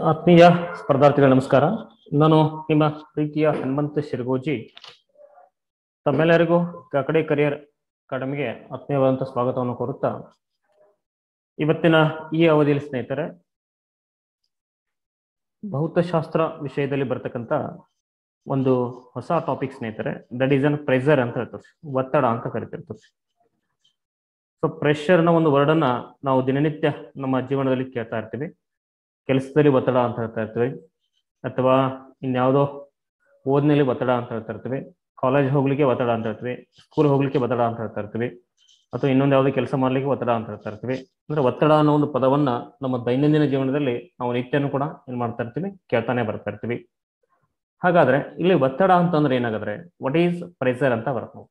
ಆತ್ಮೀಯ ಸ್ಪರ್ಧಾರ್ಥಿಗಳ ನಮಸ್ಕಾರ. ನಾನು ನಿಮ್ಮ ಪ್ರೀತಿಯ ಹನುಮಂತ ಶಿರಗೋಜಿ. ತಮ್ಮೆಲ್ಲರಿಗೂ ಕಕಡೆ ಕರಿಯರ್ ಅಕಾಡೆಮಿಗೆ ಆತ್ಮೀಯವಾದಂತಹ ಸ್ವಾಗತವನ್ನು ಕೋರುತ್ತಾ, ಇವತ್ತಿನ ಈ ಅವಧಿಯಲ್ಲಿ ಸ್ನೇಹಿತರೆ ಭೌತಶಾಸ್ತ್ರ ವಿಷಯದಲ್ಲಿ ಬರ್ತಕ್ಕಂಥ ಒಂದು ಹೊಸ ಟಾಪಿಕ್ ಸ್ನೇಹಿತರೆ, ದಟ್ ಈಸ್ ಅನ್ ಪ್ರೆಷರ್ ಅಂತ ಹೇಳ್ತಾರೆ, ಒತ್ತಡ ಅಂತ ಕರಿತಿರ್ತಾರೆ. ಸೊ ಪ್ರೆಷರ್ನ ಒಂದು ವರ್ಡನ್ನ ನಾವು ದಿನನಿತ್ಯ ನಮ್ಮ ಜೀವನದಲ್ಲಿ ಕೇಳ್ತಾ ಇರ್ತೀವಿ. ಕೆಲಸದಲ್ಲಿ ಒತ್ತಡ ಅಂತ ಹೇಳ್ತಾ ಇರ್ತೀವಿ, ಅಥವಾ ಇನ್ಯಾವುದೋ ಓದಿನಲ್ಲಿ ಒತ್ತಡ ಅಂತ ಹೇಳ್ತಾ ಇರ್ತೀವಿ, ಕಾಲೇಜ್ ಹೋಗ್ಲಿಕ್ಕೆ ಒತ್ತಡ ಅಂತ ಹೇಳ್ತೀವಿ, ಸ್ಕೂಲ್ ಹೋಗ್ಲಿಕ್ಕೆ ಒತ್ತಡ ಅಂತ ಹೇಳ್ತಾ ಇರ್ತೀವಿ, ಅಥವಾ ಇನ್ನೊಂದು ಯಾವುದೇ ಕೆಲಸ ಮಾಡ್ಲಿಕ್ಕೆ ಒತ್ತಡ ಅಂತ ಹೇಳ್ತಾ ಇರ್ತೀವಿ. ಅಂದ್ರೆ ಒತ್ತಡ ಅನ್ನೋ ಒಂದು ಪದವನ್ನ ನಮ್ಮ ದೈನಂದಿನ ಜೀವನದಲ್ಲಿ ನಾವು ನಿತ್ಯನೂ ಕೂಡ ಏನ್ ಮಾಡ್ತಾ ಇರ್ತೀವಿ, ಕೇಳ್ತಾನೆ ಬರ್ತಾ ಇರ್ತೀವಿ. ಹಾಗಾದ್ರೆ ಇಲ್ಲಿ ಒತ್ತಡ ಅಂತಂದ್ರೆ ಏನಾಗಾದ್ರೆ ವಾಟ್ ಈಸ್ ಪ್ರೆಷರ್ ಅಂತ ಬರ್ತದೆ.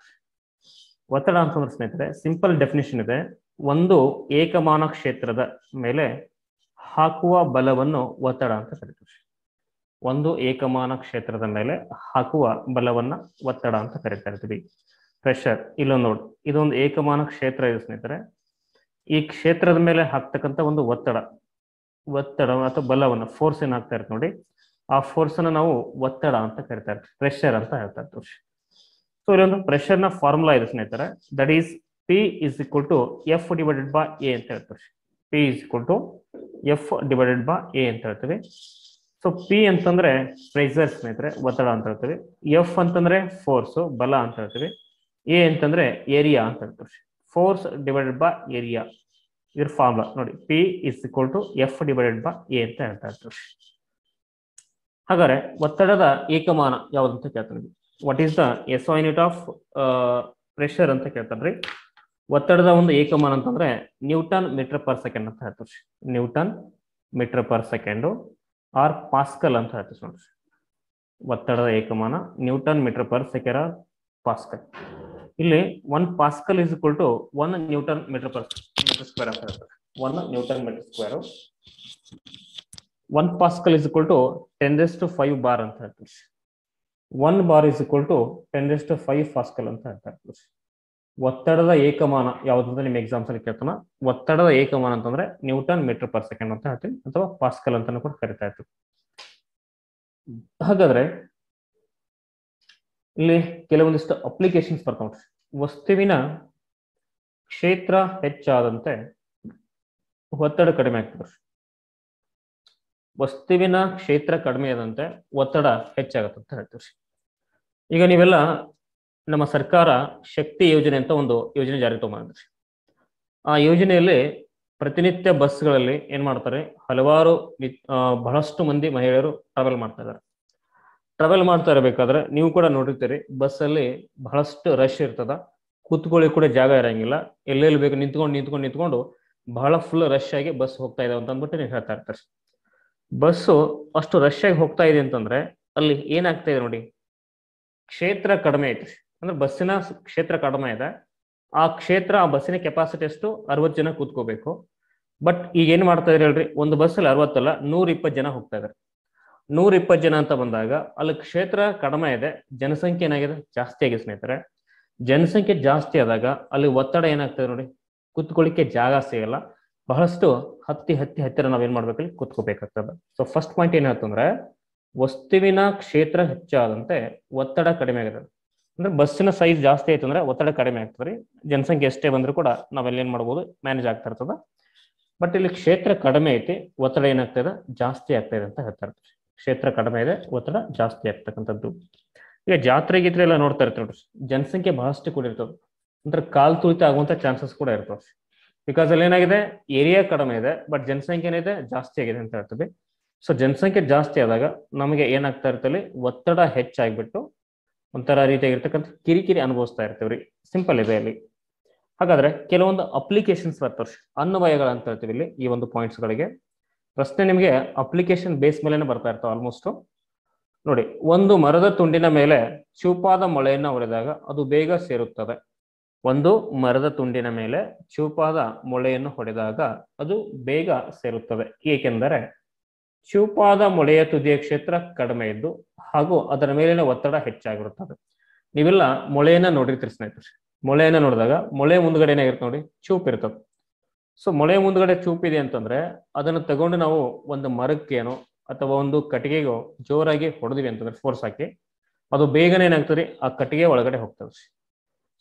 ಒತ್ತಡ ಅಂತಂದ್ರೆ ಸ್ನೇಹಿತರೆ ಸಿಂಪಲ್ ಡೆಫಿನಿಷನ್ ಇದೆ, ಒಂದು ಏಕಮಾನ ಕ್ಷೇತ್ರದ ಮೇಲೆ ಹಾಕುವ ಬಲವನ್ನು ಒತ್ತಡ ಅಂತ ಕರಿತೀವಿ. ಒಂದು ಏಕಮಾನ ಕ್ಷೇತ್ರದ ಮೇಲೆ ಹಾಕುವ ಬಲವನ್ನ ಒತ್ತಡ ಅಂತ ಕರಿತಾ ಇರ್ತೀವಿ. ಪ್ರೆಷರ್ ಇಲ್ಲೊಂದು ನೋಡಿ, ಇದೊಂದು ಏಕಮಾನ ಕ್ಷೇತ್ರ ಇದೆ ಸ್ನೇಹಿತರೆ. ಈ ಕ್ಷೇತ್ರದ ಮೇಲೆ ಹಾಕ್ತಕ್ಕಂಥ ಒಂದು ಒತ್ತಡ ಅಥವಾ ಬಲವನ್ನ ಫೋರ್ಸ್ ಏನ್ ಹಾಕ್ತಾ ಇರ್ತೀವಿ ನೋಡಿ, ಆ ಫೋರ್ಸ್ ಅನ್ನ ನಾವು ಒತ್ತಡ ಅಂತ ಕರಿತಾ ಇರ್ತೀವಿ, ಪ್ರೆಷರ್ ಅಂತ ಹೇಳ್ತಾ ಇರ್ತೀವಿ. ಸೊ ಇಲ್ಲೊಂದು ಪ್ರೆಷರ್ ನ ಫಾರ್ಮುಲಾ ಇದೆ ಸ್ನೇಹಿತರೆ, that is P is equal to F divided by A ಅಂತ ಹೇಳ್ತೀವಿ. P is equal to F divided by A ಅಂತ ಹೇಳ್ತೀವಿ. ಸೊ P ಅಂತಂದ್ರೆ ಪ್ರೆಷರ್ ಸ್ನೇಹಿತರೆ, ಒತ್ತಡ ಅಂತ ಹೇಳ್ತೀವಿ. F ಅಂತಂದ್ರೆ ಫೋರ್ಸ್ ಬಲ ಅಂತ ಹೇಳ್ತೀವಿ. A ಅಂತಂದ್ರೆ ಏರಿಯಾ ಅಂತ ಹೇಳ್ತೀವಿ, ಫೋರ್ಸ್ ಡಿವೈಡೆಡ್ ಬೈ ಏರಿಯಾ. ಇದ್ರ ಫಾರ್ಮುಲಾ ನೋಡಿ, P is equal to F divided by A ಅಂತ ಹೇಳ್ತಾ ಇರ್ತೀವಿ. ಹಾಗಾದ್ರೆ ಒತ್ತಡದ ಏಕಮಾನ ಯಾವ್ದಂತ ಕೇಳ್ತಾನೆ, what is the SI unit of pressure ಅಂತ ಕೇಳ್ತಾನ್ರಿ. ಒತ್ತಡದ ಒಂದು ಏಕಮಾನ ಅಂತಂದ್ರೆ ನ್ಯೂಟನ್ ಮೀಟರ್ ಪರ್ ಸೆಕೆಂಡ್ ಅಂತ ಹೇಳ್ತೀವಿ. Newton metre per second or pascal ಅಂತ ಹೇಳ್ತೀವಿ ನೋಡ್ರಿ. ಒತ್ತಡದ ಏಕಮಾನ newton metre per second or pascal. ಇಲ್ಲಿ 1 pascal is equal to 1 newton metre per metre square ಅಂತ ಹೇಳ್ತಾರೆ. 1 newton metre square, 1 pascal is equal to 10⁵ bar ಅಂತ ಹೇಳ್ತೀವಿ. 1 bar is equal to 10⁵ pascal ಅಂತ ಹೇಳ್ತಾ ಇರ್ತೀವಿ. ಒತ್ತಡದ ಏಕಮಾನ ಯಾವ್ದಂತ ನಿಮ್ ಎಕ್ಸಾಮ್ಸ್ ಅಲ್ಲಿ ಕೇಳ್ತಾನ, ಒತ್ತಡದ ಏಕಮಾನ ಅಂತಂದ್ರೆ ನ್ಯೂಟನ್ ಮೀಟರ್ ಪರ್ ಸೆಕೆಂಡ್ ಅಂತ ಹೇಳ್ತೀವಿ, ಅಥವಾ ಪಾಸ್ಕಲ್ ಅಂತ ಕೂಡ ಕರಿತಾ ಇರ್ತೀವಿ. ಹಾಗಾದ್ರೆ ಇಲ್ಲಿ ಕೆಲವೊಂದಿಷ್ಟು ಅಪ್ಲಿಕೇಶನ್ಸ್ ಬರ್ತಾವ. ವಸ್ತುವಿನ ಕ್ಷೇತ್ರ ಹೆಚ್ಚಾದಂತೆ ಒತ್ತಡ ಕಡಿಮೆ ಆಗ್ತದೆ. ವಸ್ತುವಿನ ಕ್ಷೇತ್ರ ಕಡಿಮೆ ಆದಂತೆ ಒತ್ತಡ ಹೆಚ್ಚಾಗತ್ತೆ ಅಂತ ಹೇಳ್ತೀವಿ. ಈಗ ನೀವೆಲ್ಲ ನಮ್ಮ ಸರ್ಕಾರ ಶಕ್ತಿ ಯೋಜನೆ ಅಂತ ಒಂದು ಯೋಜನೆ ಜಾರಿ ತಗೊಂಡ್ರಿ. ಆ ಯೋಜನೆಯಲ್ಲಿ ಪ್ರತಿನಿತ್ಯ ಬಸ್ಗಳಲ್ಲಿ ಏನ್ ಮಾಡ್ತಾರೆ, ಹಲವಾರು ಬಹಳಷ್ಟು ಮಂದಿ ಮಹಿಳೆಯರು ಟ್ರಾವೆಲ್ ಮಾಡ್ತಾ ಇದ್ದಾರೆ. ಟ್ರಾವೆಲ್ ಮಾಡ್ತಾ ಇರಬೇಕಾದ್ರೆ ನೀವು ಕೂಡ ನೋಡಿರ್ತೀರಿ, ಬಸ್ಸಲ್ಲಿ ಬಹಳಷ್ಟು ರಶ್ ಇರ್ತದ, ಕೂತ್ಕೊಳ್ಳಿ ಕೂಡ ಜಾಗ ಇರಂಗಿಲ್ಲ, ಎಲ್ಲೆಲ್ಲಿ ಬೇಕು ನಿಂತ್ಕೊಂಡು ಬಹಳ ಫುಲ್ ರಶ್ ಆಗಿ ಬಸ್ ಹೋಗ್ತಾ ಇದೆ ಅಂತ ಅಂದ್ಬಿಟ್ಟು ನೀವು ಹೇಳ್ತಾ ಇರ್ತಾರೆ. ಬಸ್ಸು ಅಷ್ಟು ರಶ್ ಆಗಿ ಹೋಗ್ತಾ ಇದೆ ಅಂತಂದ್ರೆ ಅಲ್ಲಿ ಏನಾಗ್ತಾ ಇದೆ ನೋಡಿ, ಕ್ಷೇತ್ರ ಕಡಿಮೆ ಐತಿ. ಅಂದ್ರೆ ಬಸ್ಸಿನ ಕ್ಷೇತ್ರ ಕಡಿಮೆ ಇದೆ. ಆ ಬಸ್ಸಿನ ಕೆಪಾಸಿಟಿ ಎಷ್ಟು, 60 ಜನ ಕೂತ್ಕೋಬೇಕು. ಬಟ್ ಈಗ ಏನ್ ಮಾಡ್ತಾ ಇದ್ರಿ ಹೇಳ್ರಿ, ಒಂದು ಬಸ್ಸಲ್ಲಿ 60 ಅಲ್ಲ 120 ಜನ ಹೋಗ್ತಾ ಇದಾರೆ. 120 ಜನ ಅಂತ ಬಂದಾಗ ಅಲ್ಲಿ ಕ್ಷೇತ್ರ ಕಡಿಮೆ ಇದೆ, ಜನಸಂಖ್ಯೆ ಏನಾಗಿದೆ, ಜಾಸ್ತಿ ಆಗಿದೆ ಸ್ನೇಹಿತರೆ. ಜನಸಂಖ್ಯೆ ಜಾಸ್ತಿ ಆದಾಗ ಅಲ್ಲಿ ಒತ್ತಡ ಏನಾಗ್ತದೆ ನೋಡಿ, ಕೂತ್ಕೊಳ್ಳಿಕ್ಕೆ ಜಾಗ ಸಿಗಲ್ಲ, ಬಹಳಷ್ಟು ಹತ್ತಿರ ನಾವೇನ್ ಮಾಡ್ಬೇಕಲ್ಲಿ ಕೂತ್ಕೋಬೇಕಾಗ್ತದೆ. ಸೊ ಫಸ್ಟ್ ಪಾಯಿಂಟ್ ಏನಾಯ್ತಂದ್ರೆ, ವಸ್ತುವಿನ ಕ್ಷೇತ್ರ ಹೆಚ್ಚಾದಂತೆ ಒತ್ತಡ ಕಡಿಮೆ ಆಗಿದೆ. ಅಂದ್ರೆ ಬಸ್ಸಿನ ಸೈಜ್ ಜಾಸ್ತಿ ಆಯ್ತು ಅಂದ್ರೆ ಒತ್ತಡ ಕಡಿಮೆ ಆಗ್ತದೆ. ಜನಸಂಖ್ಯೆ ಎಷ್ಟೇ ಬಂದ್ರು ಕೂಡ ನಾವೆಲ್ಲ ಏನ್ ಮಾಡ್ಬೋದು, ಮ್ಯಾನೇಜ್ ಆಗ್ತಾ ಇರ್ತದ. ಬಟ್ ಇಲ್ಲಿ ಕ್ಷೇತ್ರ ಕಡಿಮೆ ಐತಿ, ಒತ್ತಡ ಏನಾಗ್ತದೆ, ಜಾಸ್ತಿ ಆಗ್ತಾ ಇದೆ ಅಂತ ಹೇಳ್ತಾ ಇರ್ತೀವಿ. ಕ್ಷೇತ್ರ ಕಡಿಮೆ ಇದೆ, ಒತ್ತಡ ಜಾಸ್ತಿ ಆಗ್ತಕ್ಕಂಥದ್ದು. ಈಗ ಜಾತ್ರೆ ಗೀತ್ರೆ ಎಲ್ಲ ನೋಡ್ತಾ ಇರ್ತೀವಿ ನೋಡ್ರಿ, ಜನಸಂಖ್ಯೆ ಬಹಳಷ್ಟು ಕೂಡ ಇರ್ತದೆ. ಅಂದ್ರೆ ಕಾಲ್ ತುಳಿತ ಆಗುವಂತ ಚಾನ್ಸಸ್ ಕೂಡ ಇರ್ತವೆ. ಬಿಕಾಸ್ ಅಲ್ಲಿ ಏನಾಗಿದೆ, ಏರಿಯಾ ಕಡಿಮೆ ಇದೆ, ಬಟ್ ಜನಸಂಖ್ಯೆ ಏನಿದೆ, ಜಾಸ್ತಿ ಆಗಿದೆ ಅಂತ ಹೇಳ್ತೀವಿ. ಸೊ ಜನಸಂಖ್ಯೆ ಜಾಸ್ತಿ ಆದಾಗ ನಮಗೆ ಏನಾಗ್ತಾ ಇರ್ತಲ್ಲಿ, ಒತ್ತಡ ಹೆಚ್ಚಾಗ್ಬಿಟ್ಟು ಒಂಥರ ರೀತಿಯಾಗಿರ್ತಕ್ಕಂಥ ಕಿರಿಕಿರಿ ಅನುಭವಿಸ್ತಾ ಇರ್ತೀವ್ರಿ. ಸಿಂಪಲ್ ಇದೆ ಅಲ್ಲಿ. ಹಾಗಾದ್ರೆ ಕೆಲವೊಂದು ಅಪ್ಲಿಕೇಶನ್ಸ್ ಬರ್ತವೆ, ಅನ್ವಯಗಳು ಅಂತ ಹೇಳ್ತೀವಿ ಇಲ್ಲಿ ಈ ಒಂದು ಪಾಯಿಂಟ್ಸ್ ಗಳಿಗೆ. ಪ್ರಶ್ನೆ ನಿಮಗೆ ಅಪ್ಲಿಕೇಶನ್ ಬೇಸ್ ಮೇಲೆ ಬರ್ತಾ ಇರ್ತಾವ ಆಲ್ಮೋಸ್ಟ್. ನೋಡಿ, ಒಂದು ಮರದ ತುಂಡಿನ ಮೇಲೆ ಚೂಪಾದ ಮೊಳೆಯನ್ನ ಹೊಡೆದಾಗ ಅದು ಬೇಗ ಸೇರುತ್ತದೆ. ಒಂದು ಮರದ ತುಂಡಿನ ಮೇಲೆ ಚೂಪಾದ ಮೊಳೆಯನ್ನು ಹೊಡೆದಾಗ ಅದು ಬೇಗ ಸೇರುತ್ತದೆ, ಏಕೆಂದರೆ ಚೂಪಾದ ಮೊಳೆಯ ತುದಿಯ ಕ್ಷೇತ್ರ ಕಡಿಮೆ ಇದ್ದು ಹಾಗೂ ಅದರ ಮೇಲಿನ ಒತ್ತಡ ಹೆಚ್ಚಾಗಿರುತ್ತದೆ. ನೀವೆಲ್ಲ ಮೊಳೆಯನ್ನ ನೋಡಿರ್ತೀರಿ ಸ್ನೇಹಿತರೆ. ಮೊಳೆಯನ್ನ ನೋಡಿದಾಗ ಮೊಳೆ ಮುಂದ್ಗಡೆ ಏನಾಗಿರುತ್ತೆ ನೋಡಿ, ಚೂಪ್ ಇರ್ತದೆ. ಸೊ ಮೊಳೆ ಮುಂದ್ಗಡೆ ಚೂಪ್ ಇದೆ ಅಂತಂದ್ರೆ ಅದನ್ನ ತಗೊಂಡು ನಾವು ಒಂದು ಮರಕ್ಕೇನೋ ಅಥವಾ ಒಂದು ಕಟ್ಟಿಗೆಗೋ ಜೋರಾಗಿ ಹೊಡೆದ್ವಿ ಅಂತಂದ್ರೆ ಫೋರ್ಸ್ ಹಾಕಿ, ಅದು ಬೇಗನೆ ಏನಾಗ್ತದೆ ಆ ಕಟ್ಟಿಗೆ ಒಳಗಡೆ ಹೋಗ್ತದೆ.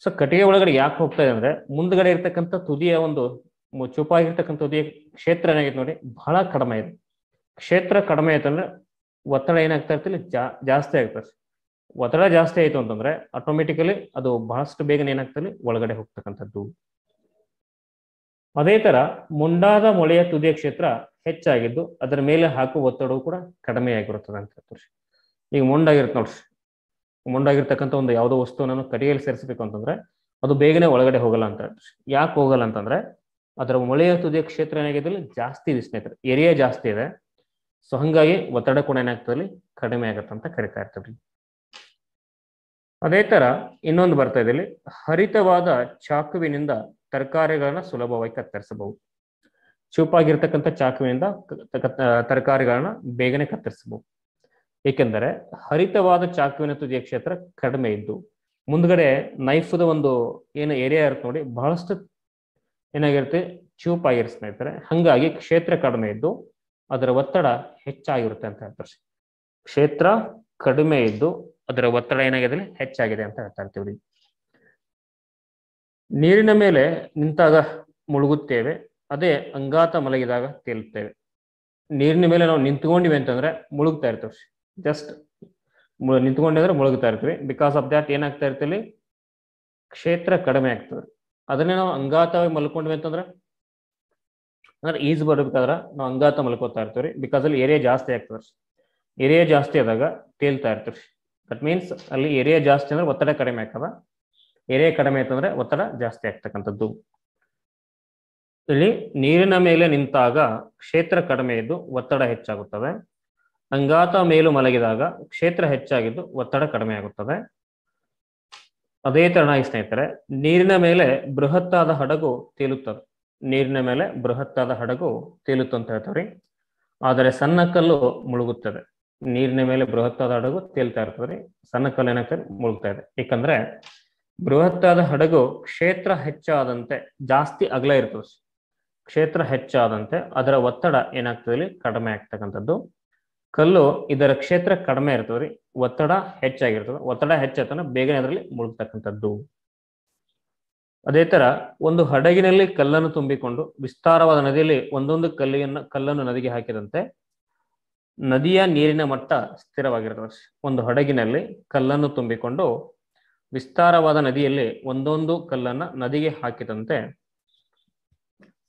ಸೊ ಕಟ್ಟಿಗೆ ಒಳಗಡೆ ಯಾಕೆ ಹೋಗ್ತಾ ಇದೆ ಅಂದ್ರೆ ಮುಂದ್ಗಡೆ ಇರ್ತಕ್ಕಂಥ ತುದಿಯ ಒಂದು ಚುಪಾಗಿರ್ತಕ್ಕಂಥ ತುದಿಯ ಕ್ಷೇತ್ರ ಏನಾಗಿದೆ ನೋಡಿ ಬಹಳ ಕಡಿಮೆ ಇದೆ. ಕ್ಷೇತ್ರ ಕಡಿಮೆ ಆಯ್ತಂದ್ರೆ ಒತ್ತಡ ಏನಾಗ್ತಾ ಇರ್ತದೆ ಜಾಸ್ತಿ ಆಗ್ತದೆ. ಒತ್ತಡ ಜಾಸ್ತಿ ಆಯ್ತು ಅಂತಂದ್ರೆ ಆಟೋಮೆಟಿಕಲಿ ಅದು ಬಹಳಷ್ಟು ಬೇಗನೆ ಏನಾಗ್ತದೆ ಒಳಗಡೆ ಹೋಗ್ತಕ್ಕಂಥದ್ದು. ಅದೇ ತರ ಮುಂಡಾದ ಮೊಳೆಯ ತುದಿಯ ಕ್ಷೇತ್ರ ಹೆಚ್ಚಾಗಿದ್ದು ಅದರ ಮೇಲೆ ಹಾಕುವ ಒತ್ತಡವು ಕೂಡ ಕಡಿಮೆ ಆಗಿರುತ್ತದೆ ಅಂತ ಹೇಳ್ತೀವಿ. ಈಗ ಮುಂಡಾಗಿರುತ್ತೆ ನೋಡ್ರಿ, ಮುಂಡಾಗಿರ್ತಕ್ಕಂಥ ಒಂದು ಯಾವುದೋ ವಸ್ತುವನ್ನು ಕಟ್ಟಿಗೆಯಲ್ಲಿ ಸೇರಿಸಬೇಕು ಅಂತಂದ್ರೆ ಅದು ಬೇಗನೆ ಒಳಗಡೆ ಹೋಗಲ್ಲ ಅಂತ ಹೇಳ್ತೀವಿ. ಯಾಕೆ ಹೋಗಲ್ಲ ಅಂತಂದ್ರೆ ಅದರ ಮೊಳೆಯ ತುದಿಯ ಕ್ಷೇತ್ರ ಏನಾಗಿದೆ ಜಾಸ್ತಿ ಇದೆ ಸ್ನೇಹಿತರೆ, ಏರಿಯಾ ಜಾಸ್ತಿ ಇದೆ. ಸೊ ಹಂಗಾಗಿ ಒತ್ತಡ ಕೂಡ ಏನಾಗ್ತದೆ ಕಡಿಮೆ ಆಗತ್ತೆ ಅಂತ ಕರಿತಾ ಇರ್ತೀವಿ. ಅದೇ ತರ ಇನ್ನೊಂದು ಬರ್ತಾ ಇದೆ ಇಲ್ಲಿ, ಹರಿತವಾದ ಚಾಕುವಿನಿಂದ ತರಕಾರಿಗಳನ್ನ ಸುಲಭವಾಗಿ ಕತ್ತರಿಸಬಹುದು. ಚೂಪಾಗಿರ್ತಕ್ಕಂಥ ಚಾಕುವಿನಿಂದ ತರಕಾರಿಗಳನ್ನ ಬೇಗನೆ ಕತ್ತರಿಸಬಹುದು. ಏಕೆಂದರೆ ಹರಿತವಾದ ಚಾಕುವಿನ ತುದಿಯ ಕ್ಷೇತ್ರ ಕಡಿಮೆ ಇದ್ದು ಮುಂದ್ಗಡೆ ನೈಫ್ದ ಒಂದು ಏನು ಏರಿಯಾ ಇರುತ್ತೆ ನೋಡಿ ಬಹಳಷ್ಟು ಏನಾಗಿರುತ್ತೆ ಚೂಪಾಗಿರುತ್ತೆ ಸ್ನೇಹಿತರೆ. ಹಂಗಾಗಿ ಕ್ಷೇತ್ರ ಕಡಿಮೆ ಇದ್ದು ಅದರ ಒತ್ತಡ ಹೆಚ್ಚಾಗಿರುತ್ತೆ ಅಂತ ಹೇಳ್ತಾರೆ. ಕ್ಷೇತ್ರ ಕಡಿಮೆ ಇದ್ದು ಅದರ ಒತ್ತಡ ಏನಾಗಿದೆ ಹೆಚ್ಚಾಗಿದೆ ಅಂತ ಹೇಳ್ತಾ ಇರ್ತೀವಿ. ನೀರಿನ ಮೇಲೆ ನಿಂತಾಗ ಮುಳುಗುತ್ತೇವೆ, ಅದೇ ಅಂಗಾತ ಮಲಗಿದಾಗ ತೇಲುತ್ತೇವೆ. ನೀರಿನ ಮೇಲೆ ನಾವು ನಿಂತ್ಕೊಂಡಿವಿ ಅಂತಂದ್ರೆ ಮುಳುಗ್ತಾ ಇರ್ತೀವಿ. ಜಸ್ಟ್ ನಿಂತ್ಕೊಂಡಿದ್ರೆ ಮುಳುಗ್ತಾ ಇರ್ತೀವಿ. ಬಿಕಾಸ್ ಆಫ್ ದ್ಯಾಟ್ ಏನಾಗ್ತಾ ಇರ್ತೀವಿ ಕ್ಷೇತ್ರ ಕಡಿಮೆ ಆಗ್ತದೆ. ಅದನ್ನೇ ನಾವು ಅಂಗಾತವಾಗಿ ಮಲ್ಕೊಂಡ್ವಿ ಅಂತಂದ್ರೆ ಅಂದ್ರೆ ಈಜ್ ಬರ್ಬೇಕಾದ್ರೆ ನಾವು ಅಂಗಾತ ಮಲ್ಕೋತಾ ಇರ್ತೀವಿ. ಬಿಕಾಸ್ ಅಲ್ಲಿ ಏರಿಯಾ ಜಾಸ್ತಿ ಆಗ್ತದೆ. ಏರಿಯಾ ಜಾಸ್ತಿ ಆದಾಗ ತೇಲ್ತಾ ಇರ್ತೀವಿ. ದಟ್ ಮೀನ್ಸ್ ಅಲ್ಲಿ ಏರಿಯಾ ಜಾಸ್ತಿ ಅಂದ್ರೆ ಒತ್ತಡ ಕಡಿಮೆ ಆಗ್ತದ, ಏರಿಯಾ ಕಡಿಮೆ ಆಯ್ತಂದ್ರೆ ಒತ್ತಡ ಜಾಸ್ತಿ ಆಗ್ತಕ್ಕಂಥದ್ದು. ಇಲ್ಲಿ ನೀರಿನ ಮೇಲೆ ನಿಂತಾಗ ಕ್ಷೇತ್ರ ಕಡಿಮೆ ಇದ್ದು ಒತ್ತಡ ಹೆಚ್ಚಾಗುತ್ತದೆ. ಅಂಗಾತ ಮೇಲು ಮಲಗಿದಾಗ ಕ್ಷೇತ್ರ ಹೆಚ್ಚಾಗಿದ್ದು ಒತ್ತಡ ಕಡಿಮೆ ಆಗುತ್ತದೆ. ಅದೇ ತರನಾಗಿ ಸ್ನೇಹಿತರೆ ನೀರಿನ ಮೇಲೆ ಬೃಹತ್ತಾದ ಹಡಗು ತೇಲುತ್ತದೆ. ನೀರಿನ ಮೇಲೆ ಬೃಹತ್ತಾದ ಹಡಗು ತೇಲುತ್ತೆ ಅಂತ ಹೇಳ್ತಾರೆ. ಆದರೆ ಸಣ್ಣ ಕಲ್ಲು ಮುಳುಗುತ್ತದೆ. ನೀರಿನ ಮೇಲೆ ಬೃಹತ್ತಾದ ಹಡಗು ತೇಲ್ತಾ ಇರ್ತದೆ, ಸಣ್ಣ ಕಲ್ಲು ಏನಾಗ್ತದೆ ಮುಳುಗ್ತಾ ಇದೆ. ಯಾಕಂದ್ರೆ ಬೃಹತ್ತಾದ ಹಡಗು ಕ್ಷೇತ್ರ ಹೆಚ್ಚಾದಂತೆ ಜಾಸ್ತಿ ಅಗಲ ಇರ್ತದೆ. ಕ್ಷೇತ್ರ ಹೆಚ್ಚಾದಂತೆ ಅದರ ಒತ್ತಡ ಏನಾಗ್ತದೆ ಕಡಿಮೆ ಆಗ್ತಕ್ಕಂಥದ್ದು. ಕಲ್ಲು ಇದರ ಕ್ಷೇತ್ರ ಕಡಿಮೆ ಇರ್ತದೆ, ಒತ್ತಡ ಹೆಚ್ಚಾಗಿರ್ತದೆ. ಒತ್ತಡ ಹೆಚ್ಚಾಯ್ತಂದ್ರೆ ಬೇಗನೆ ಅದರಲ್ಲಿ ಮುಳುಗ್ತಕ್ಕಂಥದ್ದು. ಅದೇ ತರ ಒಂದು ಹಡಗಿನಲ್ಲಿ ಕಲ್ಲನ್ನು ತುಂಬಿಕೊಂಡು ವಿಸ್ತಾರವಾದ ನದಿಯಲ್ಲಿ ಒಂದೊಂದು ಕಲ್ಲನ್ನು ನದಿಗೆ ಹಾಕಿದಂತೆ ನದಿಯ ನೀರಿನ ಮಟ್ಟ ಸ್ಥಿರವಾಗಿರ್ತದೆ. ಒಂದು ಹಡಗಿನಲ್ಲಿ ಕಲ್ಲನ್ನು ತುಂಬಿಕೊಂಡು ವಿಸ್ತಾರವಾದ ನದಿಯಲ್ಲಿ ಒಂದೊಂದು ಕಲ್ಲನ್ನ ನದಿಗೆ ಹಾಕಿದಂತೆ